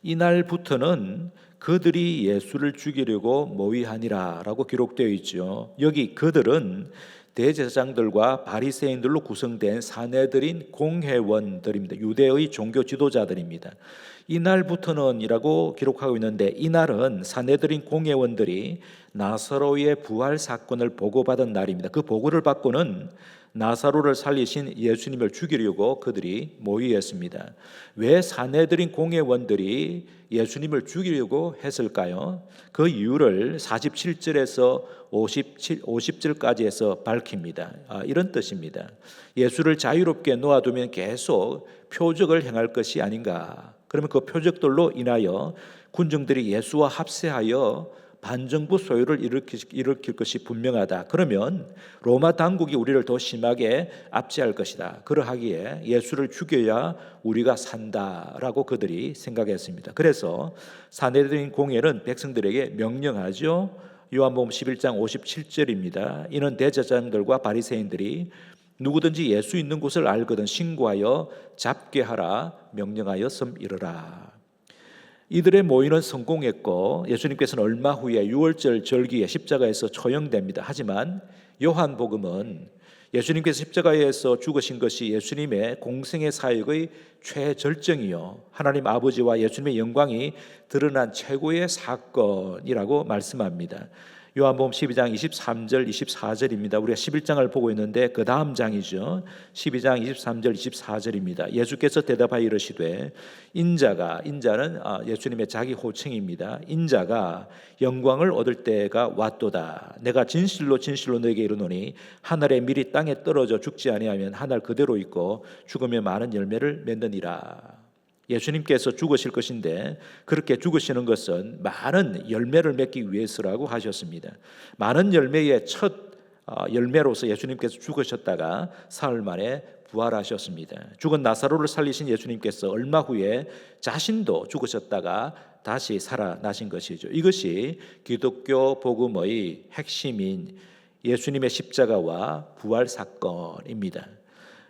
이날부터는 그들이 예수를 죽이려고 모의하니라 라고 기록되어 있죠. 여기 그들은 대제사장들과 바리새인들로 구성된 사내들인 공회원들입니다. 유대의 종교 지도자들입니다. 이날부터는 이라고 기록하고 있는데 이날은 사내들인 공회원들이 나사로의 부활 사건을 보고받은 날입니다. 그 보고를 받고는 나사로를 살리신 예수님을 죽이려고 그들이 모의했습니다. 왜 사내들인 공회원들이 예수님을 죽이려고 했을까요? 그 이유를 47절에서 50절까지 해서 밝힙니다. 이런 뜻입니다. 예수를 자유롭게 놓아두면 계속 표적을 행할 것이 아닌가. 그러면 그 표적들로 인하여 군중들이 예수와 합세하여 반정부 소유를 일으킬 것이 분명하다. 그러면 로마 당국이 우리를 더 심하게 압제할 것이다. 그러하기에 예수를 죽여야 우리가 산다라고 그들이 생각했습니다. 그래서 사내들인 공회는 백성들에게 명령하죠. 요한복음 11장 57절입니다. 이는 대제사장들과 바리새인들이 누구든지 예수 있는 곳을 알거든 신고하여 잡게 하라 명령하였음이러라. 이들의 모의는 성공했고 예수님께서는 얼마 후에 유월절 절기에 십자가에서 처형됩니다. 하지만 요한복음은 예수님께서 십자가에서 죽으신 것이 예수님의 공생의 사역의 최절정이요 하나님 아버지와 예수님의 영광이 드러난 최고의 사건이라고 말씀합니다. 요한복음 12장 23절 24절입니다. 우리가 11장을 보고 있는데 그 다음 장이죠. 12장 23절 24절입니다. 예수께서 대답하여 이르시되 인자는 예수님의 자기 호칭입니다. 인자가 영광을 얻을 때가 왔도다. 내가 진실로 진실로 너에게 이르노니 하늘의 밀이 땅에 떨어져 죽지 아니하면 하늘 그대로 있고 죽으면 많은 열매를 맺느니라. 예수님께서 죽으실 것인데 그렇게 죽으시는 것은 많은 열매를 맺기 위해서라고 하셨습니다. 많은 열매의 첫 열매로서 예수님께서 죽으셨다가 사흘 만에 부활하셨습니다. 죽은 나사로를 살리신 예수님께서 얼마 후에 자신도 죽으셨다가 다시 살아나신 것이죠. 이것이 기독교 복음의 핵심인 예수님의 십자가와 부활 사건입니다.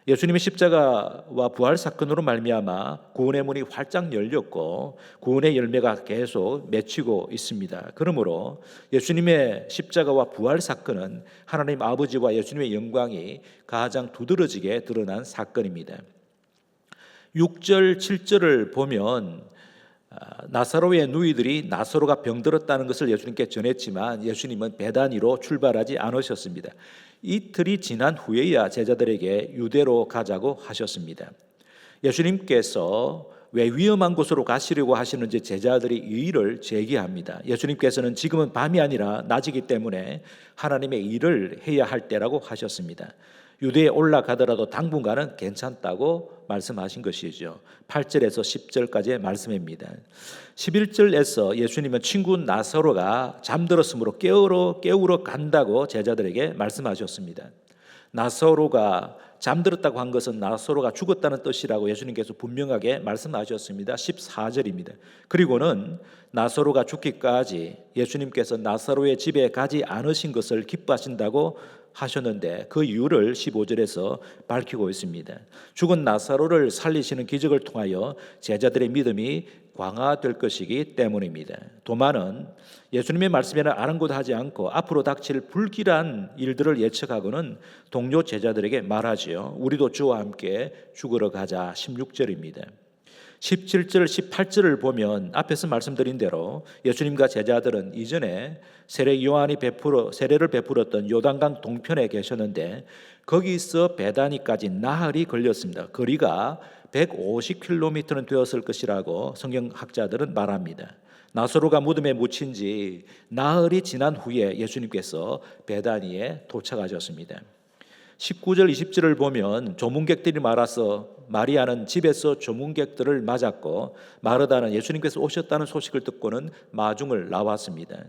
예수님의 십자가와 부활 사건으로 말미암아 구원의 문이 활짝 열렸고 구원의 열매가 계속 맺히고 있습니다. 그러므로 예수님의 십자가와 부활 사건은 하나님 아버지와 예수님의 영광이 가장 두드러지게 드러난 사건입니다. 6절 7절을 보면 나사로의 누이들이 나사로가 병들었다는 것을 예수님께 전했지만 예수님은 베다니로 출발하지 않으셨습니다. 이틀이 지난 후에야 제자들에게 유대로 가자고 하셨습니다. 예수님께서 왜 위험한 곳으로 가시려고 하시는지 제자들이 이의를 제기합니다. 예수님께서는 지금은 밤이 아니라 낮이기 때문에 하나님의 일을 해야 할 때라고 하셨습니다. 유대에 올라가더라도 당분간은 괜찮다고 말씀하신 것이죠. 8절에서 10절까지의 말씀입니다. 11절에서 예수님은 친구 나사로가 잠들었으므로 깨우러 간다고 제자들에게 말씀하셨습니다. 나사로가 잠들었다고 한 것은 나사로가 죽었다는 뜻이라고 예수님께서 분명하게 말씀하셨습니다. 14절입니다. 그리고는 나사로가 죽기까지 예수님께서 나사로의 집에 가지 않으신 것을 기뻐하신다고 하셨는데 그 이유를 15절에서 밝히고 있습니다. 죽은 나사로를 살리시는 기적을 통하여 제자들의 믿음이 강화될 것이기 때문입니다. 도마는 예수님의 말씀에는 아랑곳하지 않고 앞으로 닥칠 불길한 일들을 예측하고는 동료 제자들에게 말하지요. 우리도 주와 함께 죽으러 가자. 16절입니다. 17절, 18절을 보면 앞에서 말씀드린 대로 예수님과 제자들은 이전에 세례를 베풀었던 요단강 동편에 계셨는데 거기서 베다니까지 나흘이 걸렸습니다. 거리가 150km는 되었을 것이라고 성경학자들은 말합니다. 나사로가 무덤에 묻힌 지 나흘이 지난 후에 예수님께서 베다니에 도착하셨습니다. 19절 20절을 보면 조문객들이 많아서 마리아는 집에서 조문객들을 맞았고 마르다는 예수님께서 오셨다는 소식을 듣고는 마중을 나왔습니다.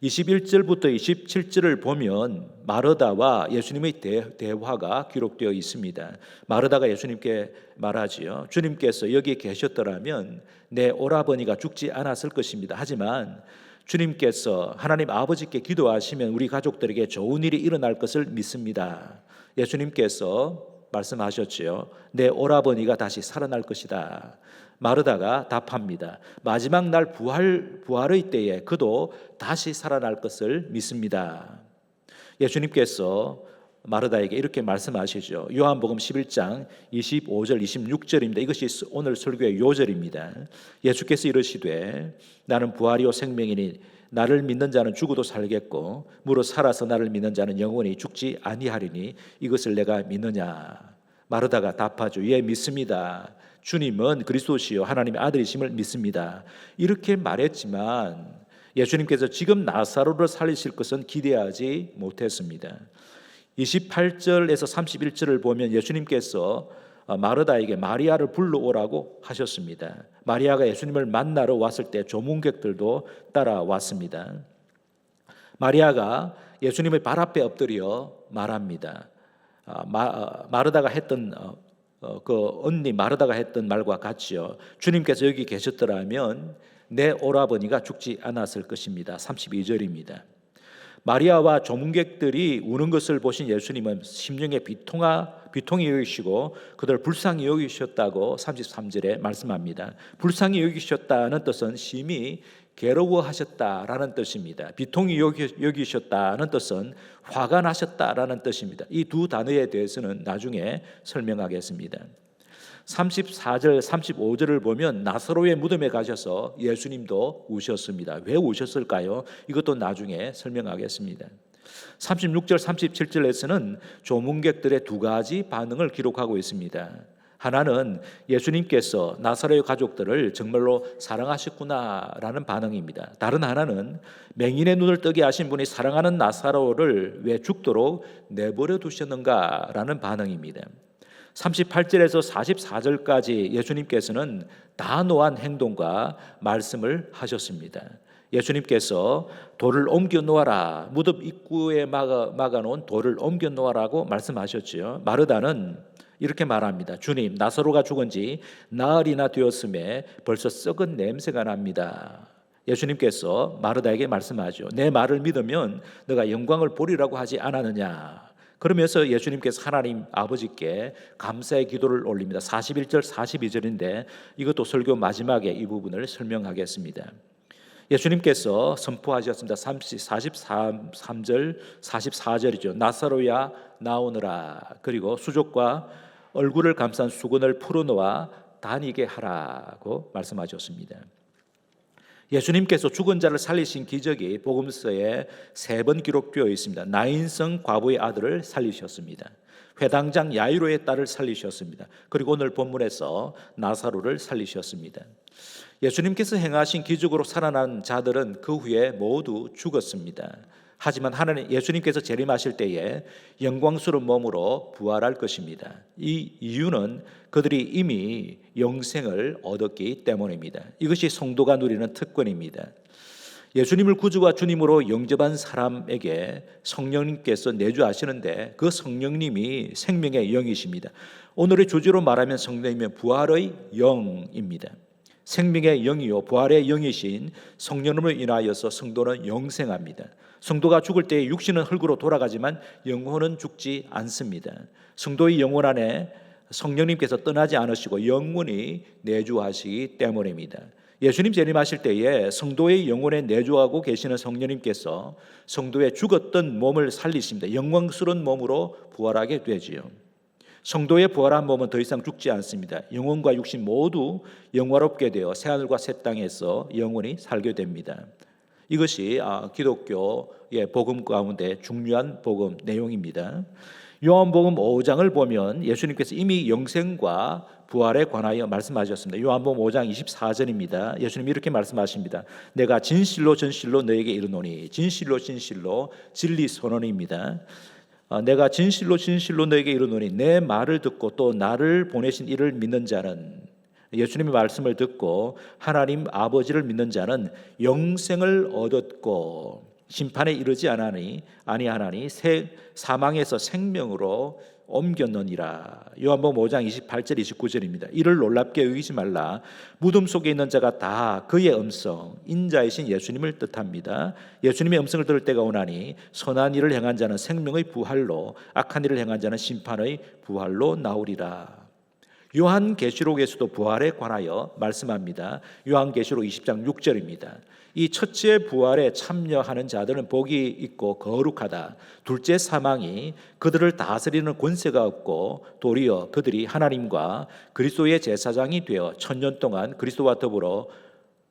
21절부터 27절을 보면 마르다와 예수님의 대화가 기록되어 있습니다. 마르다가 예수님께 말하지요. 주님께서 여기 계셨더라면 내 오라버니가 죽지 않았을 것입니다. 하지만 주님께서 하나님 아버지께 기도하시면 우리 가족들에게 좋은 일이 일어날 것을 믿습니다. 예수님께서 말씀하셨지요. 내 오라버니가 다시 살아날 것이다. 마르다가 답합니다. 마지막 날 부활의 때에 그도 다시 살아날 것을 믿습니다. 예수님께서 마르다에게 이렇게 말씀하시죠. 요한복음 11장 25절 26절입니다. 이것이 오늘 설교의 요절입니다. 예수께서 이르시되 나는 부활이요 생명이니 나를 믿는 자는 죽어도 살겠고 무릇 살아서 나를 믿는 자는 영원히 죽지 아니하리니 이것을 내가 믿느냐. 마르다가 답하죠. 예, 믿습니다. 주님은 그리스도시요 하나님의 아들이심을 믿습니다. 이렇게 말했지만 예수님께서 지금 나사로를 살리실 것은 기대하지 못했습니다. 28절에서 31절을 보면 예수님께서 마르다에게 마리아를 불러오라고 하셨습니다. 마리아가 예수님을 만나러 왔을 때 조문객들도 따라왔습니다. 마리아가 예수님의 발 앞에 엎드려 말합니다. 마르다가 했던 그 언니 마르다가 했던 말과 같지요. 주님께서 여기 계셨더라면 내 오라버니가 죽지 않았을 것입니다. 32절입니다. 마리아와 조문객들이 우는 것을 보신 예수님은 심령에 비통히 여기시고 그들을 불쌍히 여기셨다고 33절에 말씀합니다. 불쌍히 여기셨다는 뜻은 심히 괴로워하셨다라는 뜻입니다. 비통히 여기셨다는 뜻은 화가 나셨다라는 뜻입니다. 이 두 단어에 대해서는 나중에 설명하겠습니다. 34절, 35절을 보면 나사로의 무덤에 가셔서 예수님도 우셨습니다. 왜 우셨을까요? 이것도 나중에 설명하겠습니다. 36절, 37절에서는 조문객들의 두 가지 반응을 기록하고 있습니다. 하나는 예수님께서 나사로의 가족들을 정말로 사랑하셨구나라는 반응입니다. 다른 하나는 맹인의 눈을 뜨게 하신 분이 사랑하는 나사로를 왜 죽도록 내버려 두셨는가라는 반응입니다. 38절에서 44절까지 예수님께서는 단호한 행동과 말씀을 하셨습니다. 예수님께서 돌을 옮겨 놓아라, 무덤 입구에 막아놓은 돌을 옮겨 놓아라고 말씀하셨지요. 마르다는 이렇게 말합니다. 주님, 나사로가 죽은 지 나흘이나 되었음에 벌써 썩은 냄새가 납니다. 예수님께서 마르다에게 말씀하죠. 내 말을 믿으면 너가 영광을 보리라고 하지 않았느냐. 그러면서 예수님께서 하나님 아버지께 감사의 기도를 올립니다. 41절 42절인데 이것도 설교 마지막에 이 부분을 설명하겠습니다. 예수님께서 선포하셨습니다. 43절 44절이죠. 나사로야 나오너라. 그리고 수족과 얼굴을 감싼 수건을 풀어놓아 다니게 하라고 말씀하셨습니다. 예수님께서 죽은 자를 살리신 기적이 복음서에 3번 기록되어 있습니다. 나인성 과부의 아들을 살리셨습니다. 회당장 야이로의 딸을 살리셨습니다. 그리고 오늘 본문에서 나사로를 살리셨습니다. 예수님께서 행하신 기적으로 살아난 자들은 그 후에 모두 죽었습니다. 하지만 하나님 예수님께서 재림하실 때에 영광스러운 몸으로 부활할 것입니다. 이 이유는 그들이 이미 영생을 얻었기 때문입니다. 이것이 성도가 누리는 특권입니다. 예수님을 구주와 주님으로 영접한 사람에게 성령님께서 내주하시는데 그 성령님이 생명의 영이십니다. 오늘의 주제로 말하면 성령이면 부활의 영입니다. 생명의 영이요 부활의 영이신 성령님을 인하여서 성도는 영생합니다. 성도가 죽을 때 육신은 흙으로 돌아가지만 영혼은 죽지 않습니다. 성도의 영혼 안에 성령님께서 떠나지 않으시고 영원히 내주하시기 때문입니다. 예수님 재림하실 때에 성도의 영혼에 내주하고 계시는 성령님께서 성도의 죽었던 몸을 살리십니다. 영광스러운 몸으로 부활하게 되지요. 성도의 부활한 몸은 더 이상 죽지 않습니다. 영혼과 육신 모두 영화롭게 되어 새하늘과 새 땅에서 영원히 살게 됩니다. 이것이 기독교의 복음 가운데 중요한 복음 내용입니다. 요한복음 5장을 보면 예수님께서 이미 영생과 부활에 관하여 말씀하셨습니다. 요한복음 5장 24절입니다. 예수님이 이렇게 말씀하십니다. 내가 진실로 진실로 너에게 이르노니 진실로 진실로 진리 선언입니다. 내가 진실로 진실로 너에게 이르노니 내 말을 듣고 또 나를 보내신 이를 믿는 자는 예수님의 말씀을 듣고 하나님 아버지를 믿는 자는 영생을 얻었고 심판에 이르지 아니하나니 사망에서 생명으로 옮겼느니라. 요한복음 5장 28절 29절입니다. 이를 놀랍게 여기지 말라. 무덤 속에 있는 자가 다 그의 음성 인자이신 예수님을 뜻합니다. 예수님의 음성을 들을 때가 오나니 선한 일을 행한 자는 생명의 부활로 악한 일을 행한 자는 심판의 부활로 나오리라. 요한계시록에서도 부활에 관하여 말씀합니다. 요한계시록 20장 6절입니다. 이 첫째 부활에 참여하는 자들은 복이 있고 거룩하다. 둘째 사망이 그들을 다스리는 권세가 없고 도리어 그들이 하나님과 그리스도의 제사장이 되어 1000년 동안 그리스도와 더불어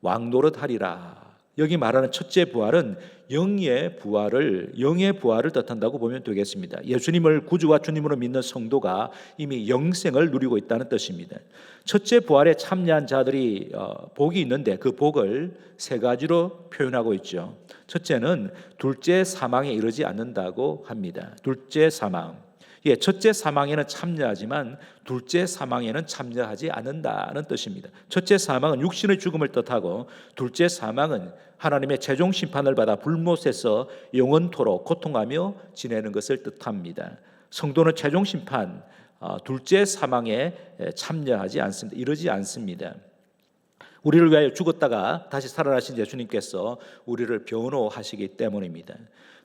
왕노릇하리라. 여기 말하는 첫째 부활은 영의 부활을 뜻한다고 보면 되겠습니다. 예수님을 구주와 주님으로 믿는 성도가 이미 영생을 누리고 있다는 뜻입니다. 첫째 부활에 참여한 자들이 복이 있는데 그 복을 3가지로 표현하고 있죠. 첫째는 둘째 사망에 이르지 않는다고 합니다. 둘째 사망. 첫째 사망에는 참여하지만 둘째 사망에는 참여하지 않는다는 뜻입니다. 첫째 사망은 육신의 죽음을 뜻하고 둘째 사망은 하나님의 최종 심판을 받아 불못에서 영원토록 고통하며 지내는 것을 뜻합니다. 성도는 최종 심판, 둘째 사망에 참여하지 않습니다. 이러지 않습니다. 우리를 위하여 죽었다가 다시 살아나신 예수님께서 우리를 변호하시기 때문입니다.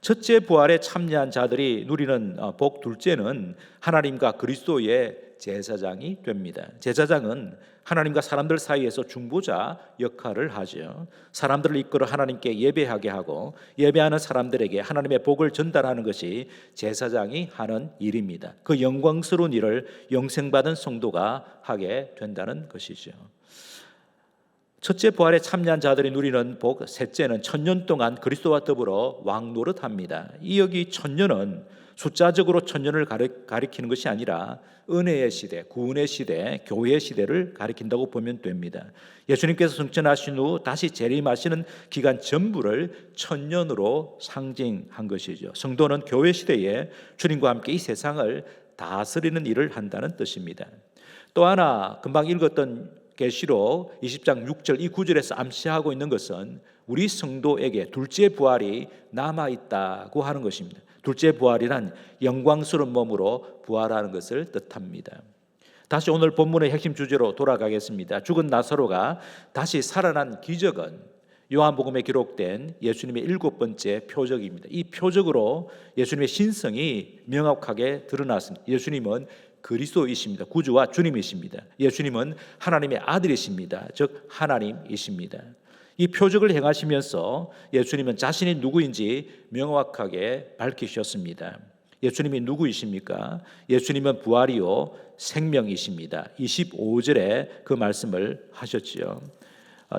첫째 부활에 참여한 자들이 누리는 복, 둘째는 하나님과 그리스도의 제사장이 됩니다. 제사장은 하나님과 사람들 사이에서 중보자 역할을 하죠. 사람들을 이끌어 하나님께 예배하게 하고 예배하는 사람들에게 하나님의 복을 전달하는 것이 제사장이 하는 일입니다. 그 영광스러운 일을 영생받은 성도가 하게 된다는 것이죠. 첫째 부활에 참여한 자들이 누리는 복, 셋째는 천년 동안 그리스도와 더불어 왕노릇합니다. 이 여기 천년은 숫자적으로 천년을 가리키는 것이 아니라 은혜의 시대, 구원의 시대, 교회의 시대를 가리킨다고 보면 됩니다. 예수님께서 승천하신 후 다시 재림하시는 기간 전부를 천년으로 상징한 것이죠. 성도는 교회 시대에 주님과 함께 이 세상을 다스리는 일을 한다는 뜻입니다. 또 하나 금방 읽었던 계시록 20장 6절 이 구절에서 암시하고 있는 것은 우리 성도에게 둘째 부활이 남아있다고 하는 것입니다. 둘째 부활이란 영광스러운 몸으로 부활하는 것을 뜻합니다. 다시 오늘 본문의 핵심 주제로 돌아가겠습니다. 죽은 나사로가 다시 살아난 기적은 요한복음에 기록된 예수님의 7번째 표적입니다. 이 표적으로 예수님의 신성이 명확하게 드러났습니다. 예수님은 그리스도이십니다. 구주와 주님이십니다. 예수님은 하나님의 아들이십니다. 즉 하나님이십니다. 이 표적을 행하시면서 예수님은 자신이 누구인지 명확하게 밝히셨습니다. 예수님이 누구이십니까? 예수님은 부활이요 생명이십니다. 25절에 그 말씀을 하셨지요.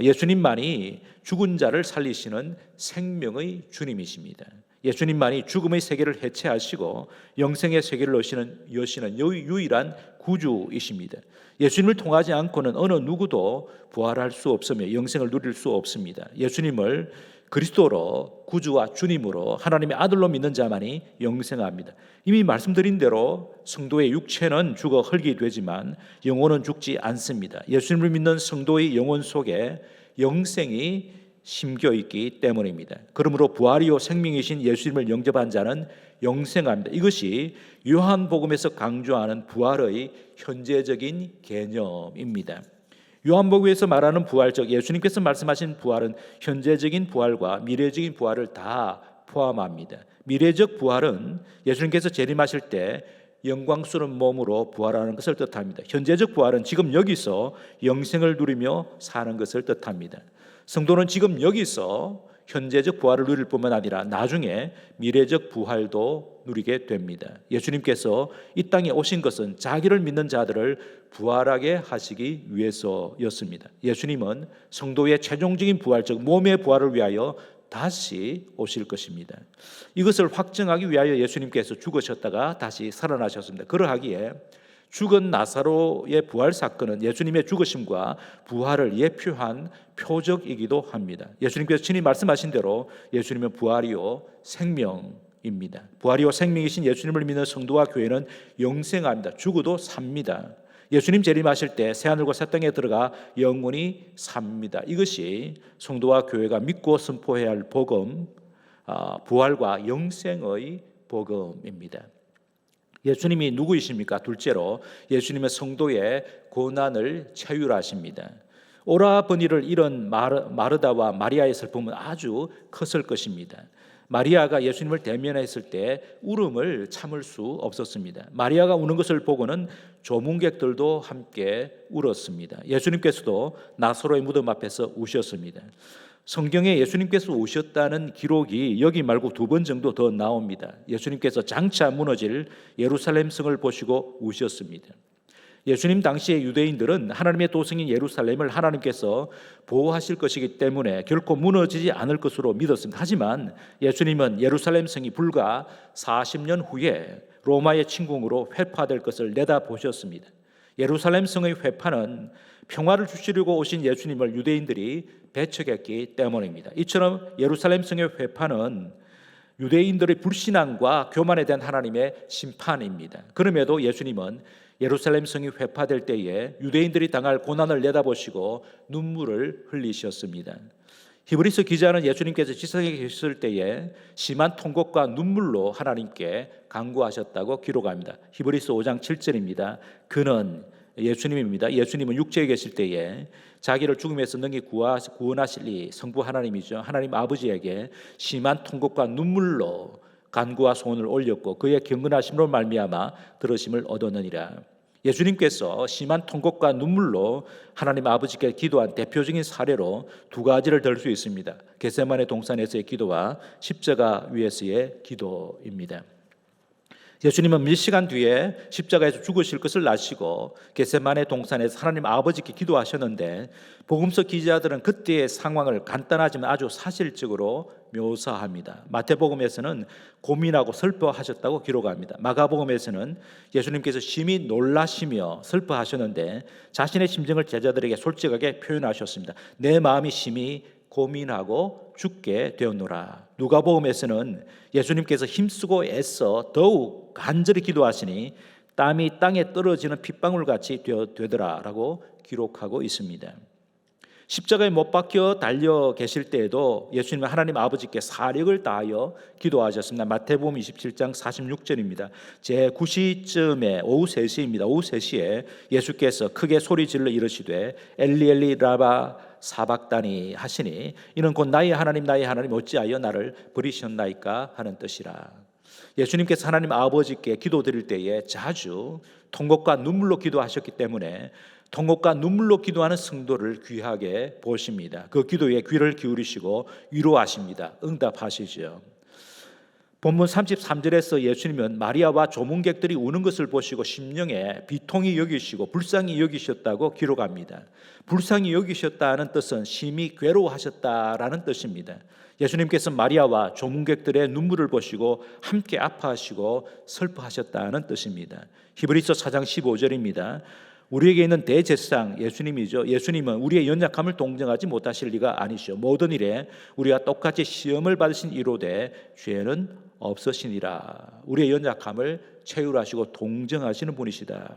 예수님만이 죽은 자를 살리시는 생명의 주님이십니다. 예수님만이 죽음의 세계를 해체하시고 영생의 세계를 여시는 유일한 구주이십니다. 예수님을 통하지 않고는 어느 누구도 부활할 수 없으며 영생을 누릴 수 없습니다. 예수님을 그리스도로 구주와 주님으로 하나님의 아들로 믿는 자만이 영생합니다. 이미 말씀드린 대로 성도의 육체는 죽어 흙이 되지만 영혼은 죽지 않습니다. 예수님을 믿는 성도의 영혼 속에 영생이 심겨 있기 때문입니다. 그러므로 부활이요 생명이신 예수님을 영접한 자는 영생합니다. 이것이 요한복음에서 강조하는 부활의 현재적인 개념입니다. 요한복음에서 말하는 부활, 즉 예수님께서 말씀하신 부활은 현재적인 부활과 미래적인 부활을 다 포함합니다. 미래적 부활은 예수님께서 재림하실 때 영광스러운 몸으로 부활하는 것을 뜻합니다. 현재적 부활은 지금 여기서 영생을 누리며 사는 것을 뜻합니다. 성도는 지금 여기서 현재적 부활을 누릴 뿐만 아니라 나중에 미래적 부활도 누리게 됩니다. 예수님께서 이 땅에 오신 것은 자기를 믿는 자들을 부활하게 하시기 위해서였습니다. 예수님은 성도의 최종적인 부활, 즉 몸의 부활을 위하여 다시 오실 것입니다. 이것을 확증하기 위하여 예수님께서 죽으셨다가 다시 살아나셨습니다. 그러하기에 죽은 나사로의 부활 사건은 예수님의 죽으심과 부활을 예표한 표적이기도 합니다. 예수님께서 친히 말씀하신 대로 예수님은 부활이요 생명입니다. 부활이요 생명이신 예수님을 믿는 성도와 교회는 영생합니다. 죽어도 삽니다. 예수님 재림하실 때 새하늘과 새 땅에 들어가 영원히 삽니다. 이것이 성도와 교회가 믿고 선포해야 할 복음, 부활과 영생의 복음입니다. 예수님이 누구이십니까? 둘째로 예수님은 성도의 고난을 체휼하십니다. 오라버니를 잃은 마르다와 마리아의 슬픔은 아주 컸을 것입니다. 마리아가 예수님을 대면했을 때 울음을 참을 수 없었습니다. 마리아가 우는 것을 보고는 조문객들도 함께 울었습니다. 예수님께서도 나사로의 무덤 앞에서 우셨습니다. 성경에 예수님께서 오셨다는 기록이 여기 말고 2번 정도 더 나옵니다. 예수님께서 장차 무너질 예루살렘 성을 보시고 우셨습니다. 예수님 당시의 유대인들은 하나님의 도성인 예루살렘을 하나님께서 보호하실 것이기 때문에 결코 무너지지 않을 것으로 믿었습니다. 하지만 예수님은 예루살렘 성이 불과 40년 후에 로마의 침공으로 회파될 것을 내다보셨습니다. 예루살렘 성의 회파는 평화를 주시려고 오신 예수님을 유대인들이 배척했기 때문입니다. 이처럼 예루살렘 성의 회파는 유대인들의 불신앙과 교만에 대한 하나님의 심판입니다. 그럼에도 예수님은 예루살렘 성이 회파될 때에 유대인들이 당할 고난을 내다보시고 눈물을 흘리셨습니다. 히브리서 기자는 예수님께서 지상에 계셨을 때에 심한 통곡과 눈물로 하나님께 간구하셨다고 기록합니다. 히브리서 5장 7절입니다. 그는 예수님입니다. 예수님은 육체에 계실 때에 자기를 죽음에서 능히 구원하실 이 성부 하나님이죠. 하나님 아버지에게 심한 통곡과 눈물로 간구와 소원을 올렸고 그의 경건하심으로 말미암아 들으심을 얻었느니라. 예수님께서 심한 통곡과 눈물로 하나님 아버지께 기도한 대표적인 사례로 두 가지를 들 수 있습니다. 겟세마네 동산에서의 기도와 십자가 위에서의 기도입니다. 예수님은 몇 시간 뒤에 십자가에서 죽으실 것을 아시고 겟세마네 동산에서 하나님 아버지께 기도하셨는데 복음서 기자들은 그때의 상황을 간단하지만 아주 사실적으로 묘사합니다. 마태복음에서는 고민하고 슬퍼하셨다고 기록합니다. 마가복음에서는 예수님께서 심히 놀라시며 슬퍼하셨는데 자신의 심정을 제자들에게 솔직하게 표현하셨습니다. 내 마음이 심히 고민하고 죽게 되었노라. 누가복음에서는 예수님께서 힘쓰고 애써 더욱 간절히 기도하시니 땀이 땅에 떨어지는 핏방울같이 되더라라고 기록하고 있습니다. 십자가에 못 박혀 달려 계실 때에도 예수님은 하나님 아버지께 사력을 다하여 기도하셨습니다. 마태복음 27장 46절입니다. 제9시쯤에 오후 3시입니다. 오후 3시에 예수께서 크게 소리 질러 이르시되 엘리 엘리 라바 사박다니 하시니 이는 곧 나의 하나님 어찌하여 나를 버리셨나이까 하는 뜻이라. 예수님께서 하나님 아버지께 기도드릴 때에 자주 통곡과 눈물로 기도하셨기 때문에 통곡과 눈물로 기도하는 성도를 귀하게 보십니다. 그 기도에 귀를 기울이시고 위로하십니다. 응답하시죠. 본문 33절에서 예수님은 마리아와 조문객들이 우는 것을 보시고 심령에 비통히 여기시고 불쌍히 여기셨다고 기록합니다. 불쌍히 여기셨다는 뜻은 심히 괴로워하셨다라는 뜻입니다. 예수님께서 마리아와 조문객들의 눈물을 보시고 함께 아파하시고 슬퍼하셨다는 뜻입니다. 히브리서 4장 15절입니다. 우리에게 있는 대제사장 예수님이죠. 예수님은 우리의 연약함을 동정하지 못하실 리가 아니시오. 모든 일에 우리가 똑같이 시험을 받으신 이로되 죄는 없으시니라. 우리의 연약함을 체휼하시고 동정하시는 분이시다.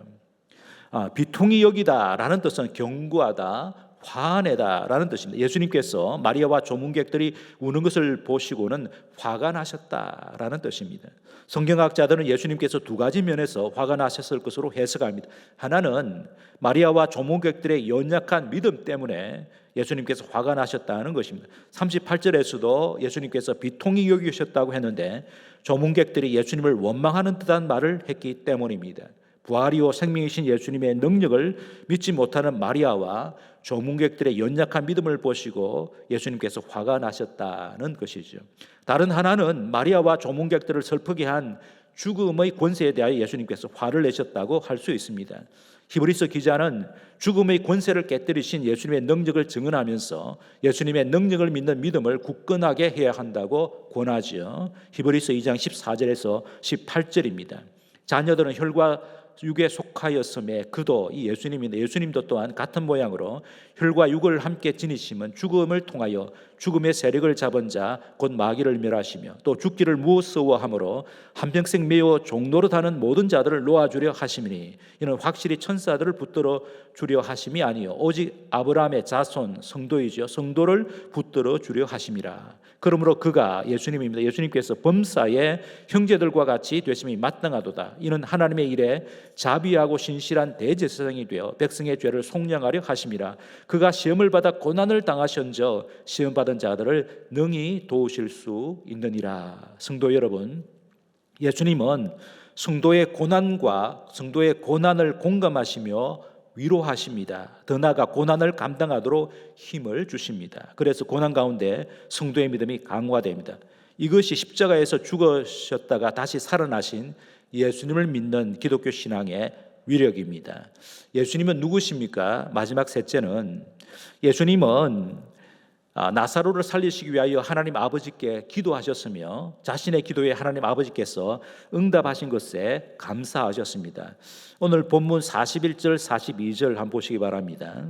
비통히 여기다라는 뜻은 경고하다, 화내다라는 뜻입니다. 예수님께서 마리아와 조문객들이 우는 것을 보시고는 화가 나셨다라는 뜻입니다. 성경학자들은 예수님께서 두 가지 면에서 화가 나셨을 것으로 해석합니다. 하나는 마리아와 조문객들의 연약한 믿음 때문에 예수님께서 화가 나셨다는 것입니다. 38절에서도 예수님께서 비통히 여기셨다고 했는데 조문객들이 예수님을 원망하는 듯한 말을 했기 때문입니다. 부활이요 생명이신 예수님의 능력을 믿지 못하는 마리아와 조문객들의 연약한 믿음을 보시고 예수님께서 화가 나셨다는 것이죠. 다른 하나는 마리아와 조문객들을 슬프게 한 죽음의 권세에 대하여 예수님께서 화를 내셨다고 할 수 있습니다. 히브리서 기자는 죽음의 권세를 깨뜨리신 예수님의 능력을 증언하면서 예수님의 능력을 믿는 믿음을 굳건하게 해야 한다고 권하지요. 히브리서 2장 14절에서 18절입니다. 자녀들은 혈과 육에 속하였음에 그도 이 예수님인데 예수님도 또한 같은 모양으로 혈과 육을 함께 지니심은 죽음을 통하여 죽음의 세력을 잡은 자 곧 마귀를 멸하시며 또 죽기를 무서워함으로 한평생 매어 종노릇하는 모든 자들을 놓아주려 하심이니 이는 확실히 천사들을 붙들어 주려 하심이 아니요 오직 아브라함의 자손 성도이죠 성도를 붙들어 주려 하심이라. 그러므로 그가 예수님입니다. 예수님께서 범사의 형제들과 같이 되심이 마땅하도다. 이는 하나님의 일에 자비하고 신실한 대제사장이 되어 백성의 죄를 속량하려 하심이라. 그가 시험을 받아 고난을 당하신저 시험 받은 자들을 능히 도우실 수 있느니라. 성도 여러분, 예수님은 성도의 고난과 성도의 고난을 공감하시며 위로하십니다. 더 나아가 고난을 감당하도록 힘을 주십니다. 그래서 고난 가운데 성도의 믿음이 강화됩니다. 이것이 십자가에서 죽으셨다가 다시 살아나신 예수님을 믿는 기독교 신앙의 위력입니다. 예수님은 누구십니까? 마지막 셋째는 예수님은 나사로를 살리시기 위하여 하나님 아버지께 기도하셨으며 자신의 기도에 하나님 아버지께서 응답하신 것에 감사하셨습니다. 오늘 본문 41절 42절 한번 보시기 바랍니다.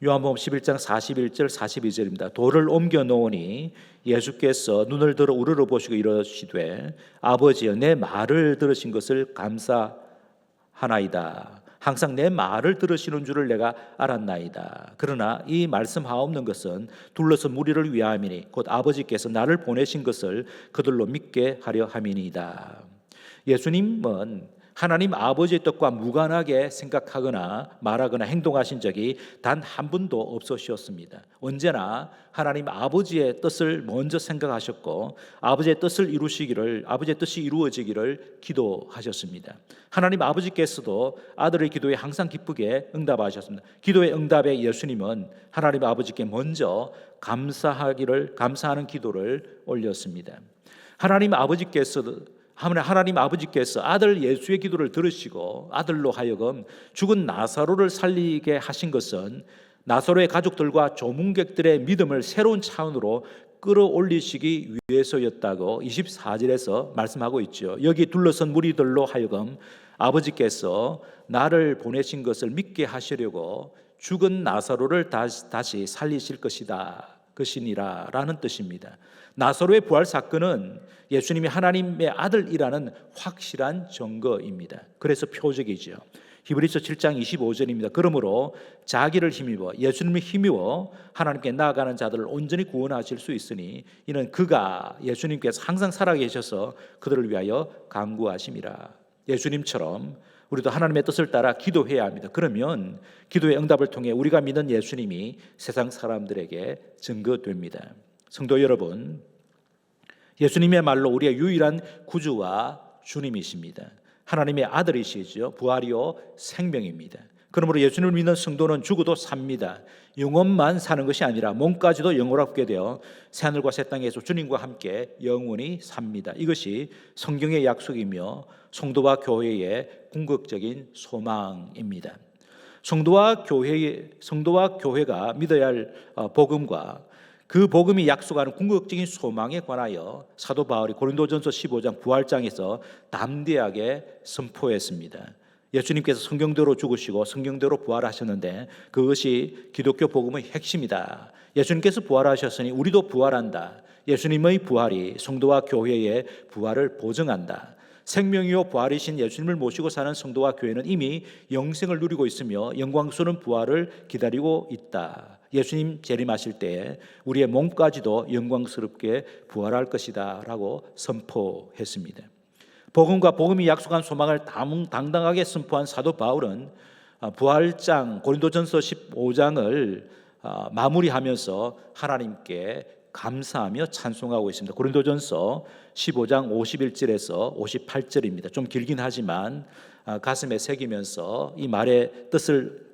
요한복음 11장 41절 42절입니다. 돌을 옮겨 놓으니 예수께서 눈을 들어 우러러 보시고 이러시되 아버지여 내 말을 들으신 것을 감사하나이다. 항상 내 말을 들으시는 줄을 내가 알았나이다. 그러나 이 말씀하옵는 것은 둘러서 무리를 위함이니 곧 아버지께서 나를 보내신 것을 그들로 믿게 하려 함이니이다. 예수님은 하나님 아버지의 뜻과 무관하게 생각하거나 말하거나 행동하신 적이 단 한 번도 없으셨습니다. 언제나 하나님 아버지의 뜻을 먼저 생각하셨고 아버지의 뜻을 이루시기를, 아버지의 뜻이 이루어지기를 기도하셨습니다. 하나님 아버지께서도 아들의 기도에 항상 기쁘게 응답하셨습니다. 기도의 응답에 예수님은 하나님 아버지께 먼저 감사하는 기도를 올렸습니다. 하나님 아버지께서 아들 예수의 기도를 들으시고 아들로 하여금 죽은 나사로를 살리게 하신 것은 나사로의 가족들과 조문객들의 믿음을 새로운 차원으로 끌어올리시기 위해서였다고 24절에서 말씀하고 있죠. 여기 둘러선 무리들로 하여금 아버지께서 나를 보내신 것을 믿게 하시려고 죽은 나사로를 다시 살리실 것이니라 라는 뜻입니다. 나사로의 부활 사건은 예수님이 하나님의 아들이라는 확실한 증거입니다. 그래서 표적이죠. 히브리서 7장 25절입니다. 그러므로 자기를 힘입어 예수님을 힘입어 하나님께 나아가는 자들을 온전히 구원하실 수 있으니 이는 그가 예수님께서 항상 살아계셔서 그들을 위하여 간구하심이라. 예수님처럼 우리도 하나님의 뜻을 따라 기도해야 합니다. 그러면 기도의 응답을 통해 우리가 믿는 예수님이 세상 사람들에게 증거됩니다. 성도 여러분, 예수님의말로 우리의 유일한 구주와 주님이십니다. 하나님의 아들이시죠. 부활이요 생명입니다. 그러므로 예수님을 믿는 성도는 죽어도 삽니다. 영혼만 사는 것이 아니라 몸까지도 영원하게 되어 새하늘과 새 땅에서 주님과 함께 영원히 삽니다. 이것이 성경의 약속이며 성도와 교회의 궁극적인 소망입니다. 성도와 교회가 믿어야 할 복음과 그 복음이 약속하는 궁극적인 소망에 관하여 사도 바울이 고린도전서 15장 부활장에서 담대하게 선포했습니다. 예수님께서 성경대로 죽으시고 성경대로 부활하셨는데 그것이 기독교 복음의 핵심이다. 예수님께서 부활하셨으니 우리도 부활한다. 예수님의 부활이 성도와 교회의 부활을 보증한다. 생명이요 부활이신 예수님을 모시고 사는 성도와 교회는 이미 영생을 누리고 있으며 영광스러운 부활을 기다리고 있다. 예수님 재림하실 때에 우리의 몸까지도 영광스럽게 부활할 것이다 라고 선포했습니다. 복음과 복음이 약속한 소망을 당당하게 선포한 사도 바울은 부활장 고린도전서 15장을 마무리하면서 하나님께 감사하며 찬송하고 있습니다. 고린도전서 15장 51절에서 58절입니다. 좀 길긴 하지만 가슴에 새기면서 이 말의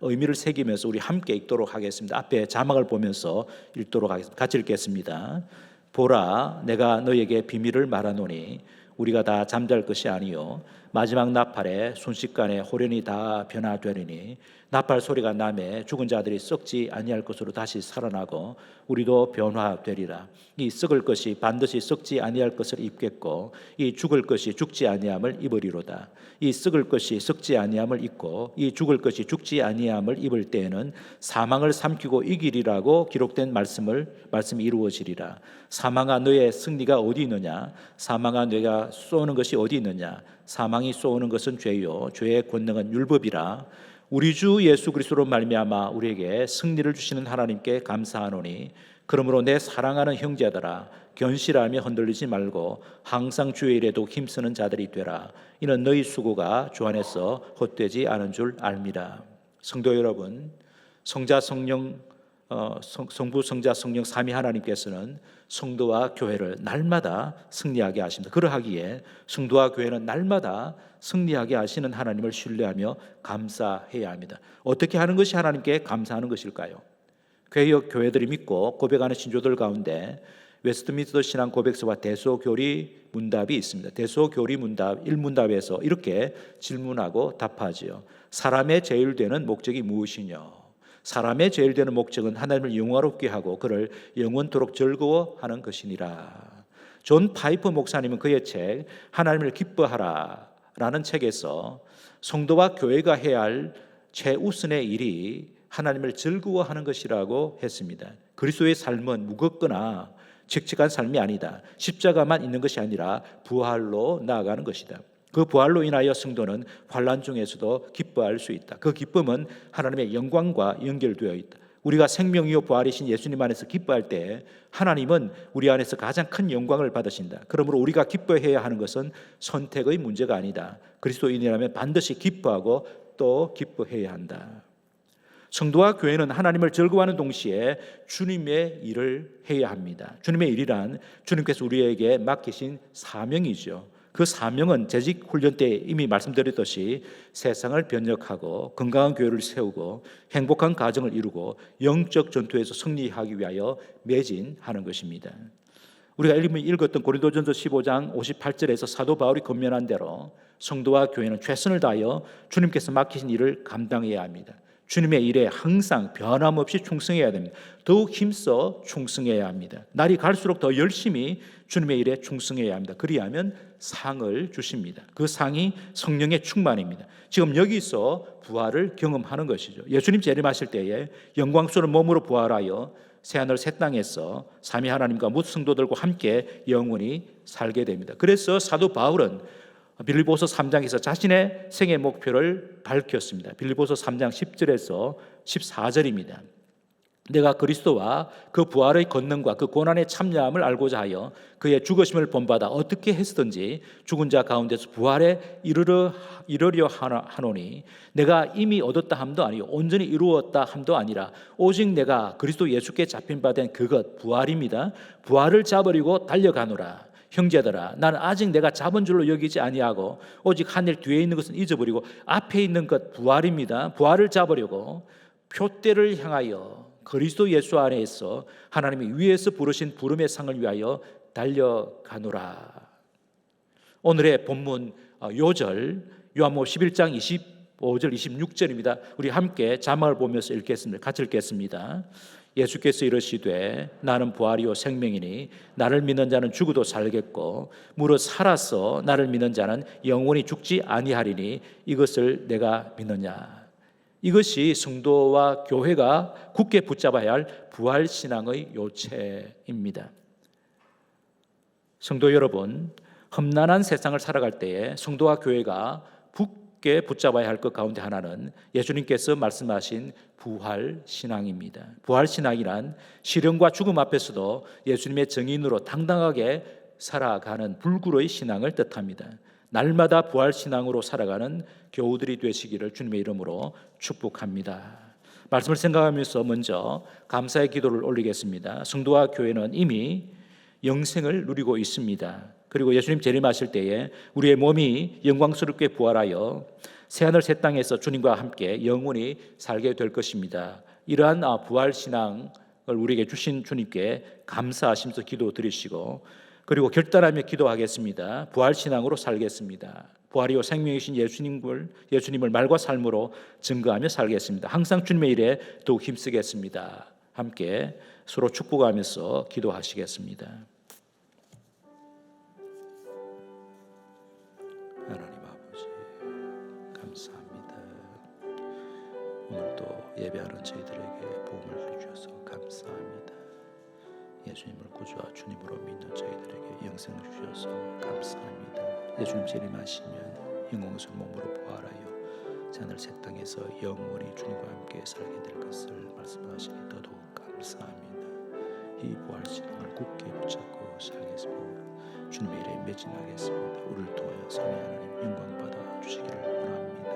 의미를 새기면서 우리 함께 읽도록 하겠습니다. 앞에 자막을 보면서 읽도록 하겠습니다. 같이 읽겠습니다. 보라, 내가 너에게 비밀을 말하노니 우리가 다 잠잘 것이 아니요 마지막 나팔에 순식간에 호련히 다 변화되리니 나팔 소리가 나매 죽은 자들이 썩지 아니할 것으로 다시 살아나고 우리도 변화되리라. 이 썩을 것이 반드시 썩지 아니할 것을 입겠고 이 죽을 것이 죽지 아니함을 입으리로다. 이 썩을 것이 썩지 아니함을 입고 이 죽을 것이 죽지 아니함을 입을 때에는 사망을 삼키고 이기리라고 기록된 말씀이 이루어지리라. 사망아 너의 승리가 어디 있느냐? 사망아 내가 쏘는 것이 어디 있느냐? 사망이 쏘는 것은 죄요 죄의 권능은 율법이라. 우리 주 예수 그리스도로 말미암아 우리에게 승리를 주시는 하나님께 감사하노니 그러므로 내 사랑하는 형제들아 견실하며 흔들리지 말고 항상 주의 일에도 힘쓰는 자들이 되라. 이는 너희 수고가 주 안에서 헛되지 않은 줄 알미라. 성도 여러분, 성부 성자 성령 삼위 하나님께서는 성도와 교회를 날마다 승리하게 하십니다. 그러하기에 성도와 교회는 날마다 승리하게 하시는 하나님을 신뢰하며 감사해야 합니다. 어떻게 하는 것이 하나님께 감사하는 것일까요? 개혁 교회들이 믿고 고백하는 신조들 가운데 웨스트민스터 신앙 고백서와 대소교리 문답이 있습니다. 대소교리 문답 1문답에서 이렇게 질문하고 답하지요. 사람의 제일 되는 목적이 무엇이냐? 사람의 제일 되는 목적은 하나님을 영화롭게 하고 그를 영원토록 즐거워하는 것이니라. 존 파이퍼 목사님은 그의 책 하나님을 기뻐하라 라는 책에서 성도와 교회가 해야 할 최우선의 일이 하나님을 즐거워하는 것이라고 했습니다. 그리스도의 삶은 무겁거나 칙칙한 삶이 아니다. 십자가만 있는 것이 아니라 부활로 나아가는 것이다. 그 부활로 인하여 성도는 환난 중에서도 기뻐할 수 있다. 그 기쁨은 하나님의 영광과 연결되어 있다. 우리가 생명이요 부활이신 예수님 안에서 기뻐할 때 하나님은 우리 안에서 가장 큰 영광을 받으신다. 그러므로 우리가 기뻐해야 하는 것은 선택의 문제가 아니다. 그리스도인이라면 반드시 기뻐하고 또 기뻐해야 한다. 성도와 교회는 하나님을 즐거워하는 동시에 주님의 일을 해야 합니다. 주님의 일이란 주님께서 우리에게 맡기신 사명이죠. 그 사명은 재직 훈련 때 이미 말씀드렸듯이 세상을 변혁하고 건강한 교회를 세우고 행복한 가정을 이루고 영적 전투에서 승리하기 위하여 매진하는 것입니다. 우리가 이미 읽었던 고린도전서 15장 58절에서 사도 바울이 권면한 대로 성도와 교회는 최선을 다하여 주님께서 맡기신 일을 감당해야 합니다. 주님의 일에 항상 변함없이 충성해야 됩니다. 더욱 힘써 충성해야 합니다. 날이 갈수록 더 열심히 주님의 일에 충성해야 합니다. 그리하면 상을 주십니다. 그 상이 성령의 충만입니다. 지금 여기서 부활을 경험하는 것이죠. 예수님 재림하실 때에 영광스러운 몸으로 부활하여 새하늘 새 땅에서 삼위 하나님과 모든 성도들과 함께 영원히 살게 됩니다. 그래서 사도 바울은 빌립보서 3장에서 자신의 생애 목표를 밝혔습니다. 빌립보서 3장 10절에서 14절입니다. 내가 그리스도와 그 부활의 권능과 그 고난의 참여함을 알고자 하여 그의 죽으심을 본받아 어떻게 했든지 죽은 자 가운데서 부활에 이르려 하노니 내가 이미 얻었다 함도 아니요 온전히 이루었다 함도 아니라 오직 내가 그리스도 예수께 잡힌 바 된 그것 부활입니다. 부활을 잡으려고 달려가노라. 형제들아, 나는 아직 내가 잡은 줄로 여기지 아니하고 오직 하늘 뒤에 있는 것은 잊어버리고 앞에 있는 것 부활입니다. 부활을 잡으려고 표대를 향하여 그리스도 예수 안에서 하나님이 위에서 부르신 부름의 상을 위하여 달려가노라. 오늘의 본문 요절 요한복음 11장 25절 26절입니다. 우리 함께 자막을 보면서 읽겠습니다. 같이 읽겠습니다. 예수께서 이르시되 나는 부활이요 생명이니 나를 믿는 자는 죽어도 살겠고 무릇 살아서 나를 믿는 자는 영원히 죽지 아니하리니 이것을 내가 믿느냐. 이것이 성도와 교회가 굳게 붙잡아야 할 부활신앙의 요체입니다. 성도 여러분, 험난한 세상을 살아갈 때에 성도와 교회가 굳게 붙잡아야 할 것 가운데 하나는 예수님께서 말씀하신 부활신앙입니다. 부활신앙이란 시련과 죽음 앞에서도 예수님의 정인으로 당당하게 살아가는 불굴의 신앙을 뜻합니다. 날마다 부활신앙으로 살아가는 교우들이 되시기를 주님의 이름으로 축복합니다. 말씀을 생각하면서 먼저 감사의 기도를 올리겠습니다. 성도와 교회는 이미 영생을 누리고 있습니다. 그리고 예수님 재림하실 때에 우리의 몸이 영광스럽게 부활하여 새하늘 새 땅에서 주님과 함께 영원히 살게 될 것입니다. 이러한 부활신앙을 우리에게 주신 주님께 감사하시면서 기도드리시고 그리고 결단하며 기도하겠습니다. 부활신앙으로 살겠습니다. 부활이요 생명이신 예수님을 말과 삶으로 증거하며 살겠습니다. 항상 주님의 일에 더욱 힘쓰겠습니다. 함께 서로 축복하면서 기도하시겠습니다. 하나님 아버지 감사합니다. 오늘도 예배하는 저희들에게 복음을 주셔서 감사합니다. 예수님을 구주와 주님으로 믿는 저희들에게 영생을 주셔서 감사합니다. 예수님 재림하시면 영광스러운 몸으로 부활하여 새하늘 새 땅에서 영원히 주님과 함께 살게 될 것을 말씀하시니 더더욱 감사합니다. 이 부활신앙을 굳게 붙잡고 살겠습니다. 주님의 일에 매진하겠습니다. 우리를 통하여 삼위 하나님 영광 받아 주시기를 원합니다.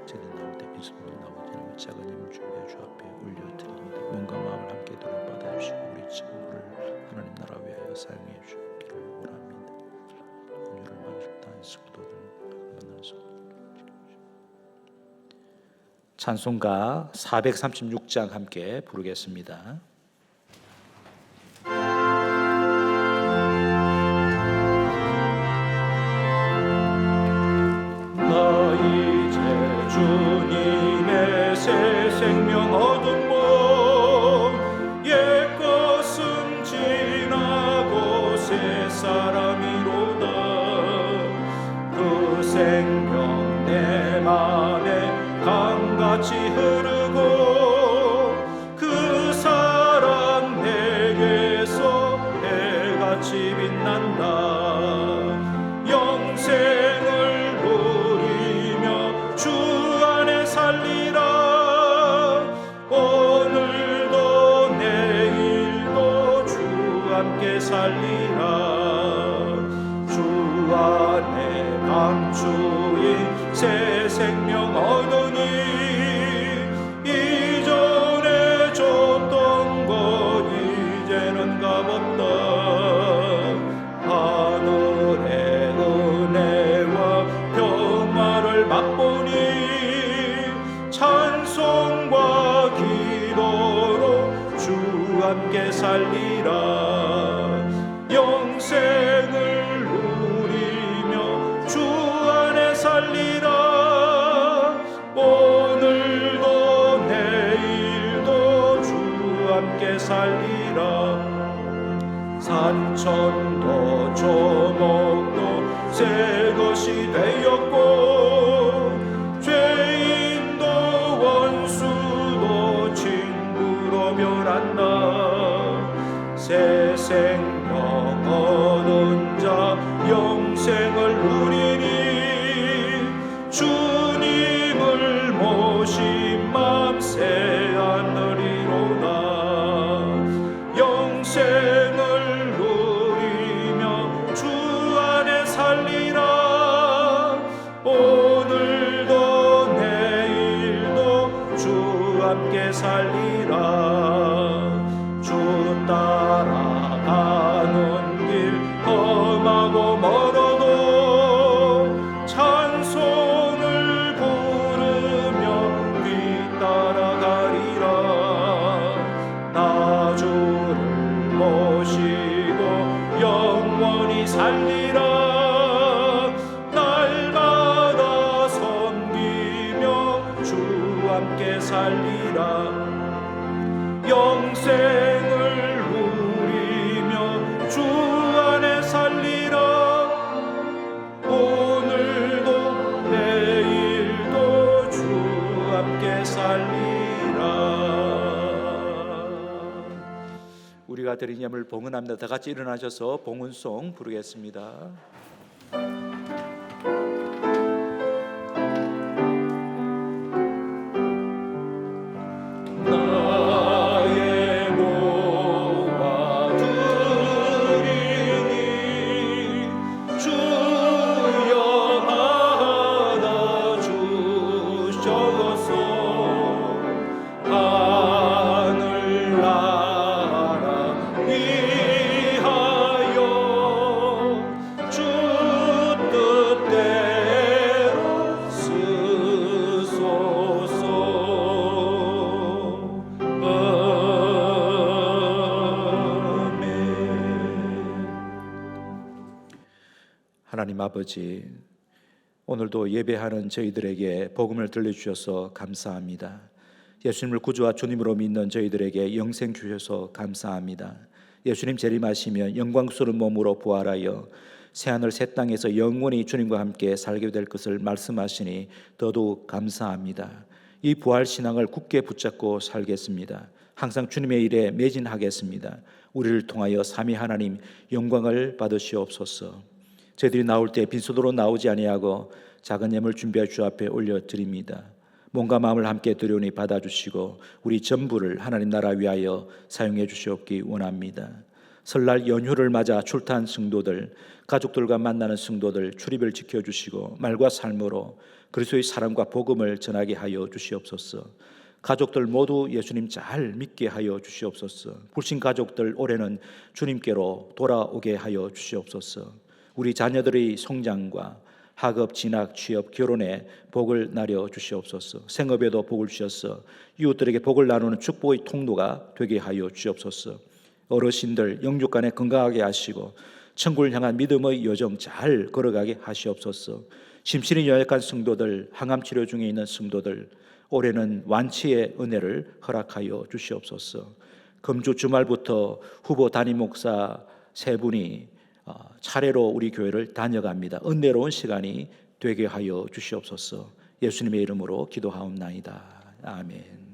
제대 나올 때 빈손으로 나오지는 작은 힘을 준비해 주 앞에 올려드립니다. 몸과 마음을 함께 돌아받아 주시고 우리 친구를 하나님 나라 위하여 사용해 주시기를 원합니다. 은혜를 만족한 성도들 만나서 찬송가 436장 함께 부르겠습니다. 나 이제 주님의 새 생명 얻은 몸 옛것은 지나고 새 사람이로다. 그 생명 내 맘에 강같이 흐르고 그 사랑 내게서 해같이 빛난다. 영생을 누리며 주 안에 살리라. 오늘 살리라. 주 안에 감추인 새 생명 얻으니 이전에 줬던 것 이제는 값없다. 하늘의 은혜와 평화를 맛보니 찬송과 기도로 주 함께 살리라. 영생을 누리며 주 안에 살리라. 오늘도 내일도 주 함께 살리라. 산천도 조목도 새 것이 되었고 죄인도 원수도 친구로 변한다. 새 생명 얻은 자 영생을 누리니 주님을 모신 맘 새하늘이로다. 영생을 누리며 주 안에 살리라. 오늘도 내일도 주 함께 살리라. 주 따라가는 길 험하고 멀어도 찬송을 부르며 뒤따라가리라. 나 주를 모시고 영원히 살리라. 날마다 섬기며 주 함께 살리라. 영생을 누리며 주 안에 살리라. 오늘도 내일도 주 함께 살리라. 우리가 드린 예물 봉헌합니다. 다 같이 일어나셔서 봉헌송 부르겠습니다. 나의 모아 드리니 주여 받아 주셔서 하늘나라 위하여 주 뜻대로 쓰소서. 하나님 아버지, 오늘도 예배하는 저희들에게 복음을 들려주셔서 감사합니다. 예수님을 구주와 주님으로 믿는 저희들에게 영생 주셔서 감사합니다. 예수님 재림하시면 영광스러운 몸으로 부활하여 새하늘 새 땅에서 영원히 주님과 함께 살게 될 것을 말씀하시니 더더욱 감사합니다. 이 부활 신앙을 굳게 붙잡고 살겠습니다. 항상 주님의 일에 매진하겠습니다. 우리를 통하여 삼위 하나님 영광을 받으시옵소서. 저희들이 나올 때 빈손으로 나오지 아니하고 작은 예물 준비해 주 앞에 올려드립니다. 몸과 마음을 함께 드려오니 받아주시고 우리 전부를 하나님 나라 위하여 사용해 주시옵기 원합니다. 설날 연휴를 맞아 출타한 성도들, 가족들과 만나는 성도들 출입을 지켜주시고 말과 삶으로 그리스도의 사랑과 복음을 전하게 하여 주시옵소서. 가족들 모두 예수님 잘 믿게 하여 주시옵소서. 불신 가족들 올해는 주님께로 돌아오게 하여 주시옵소서. 우리 자녀들의 성장과 학업, 진학, 취업, 결혼에 복을 나려 주시옵소서. 생업에도 복을 주셔서 이웃들에게 복을 나누는 축복의 통로가 되게 하여 주시옵소서. 어르신들 영육간에 건강하게 하시고 천국을 향한 믿음의 여정 잘 걸어가게 하시옵소서. 심신이 연약한 성도들, 항암 치료 중에 있는 성도들, 올해는 완치의 은혜를 허락하여 주시옵소서. 금주 주말부터 후보 담임 목사 세 분이 차례로 우리 교회를 다녀갑니다. 은혜로운 시간이 되게 하여 주시옵소서. 예수님의 이름으로 기도하옵나이다. 아멘.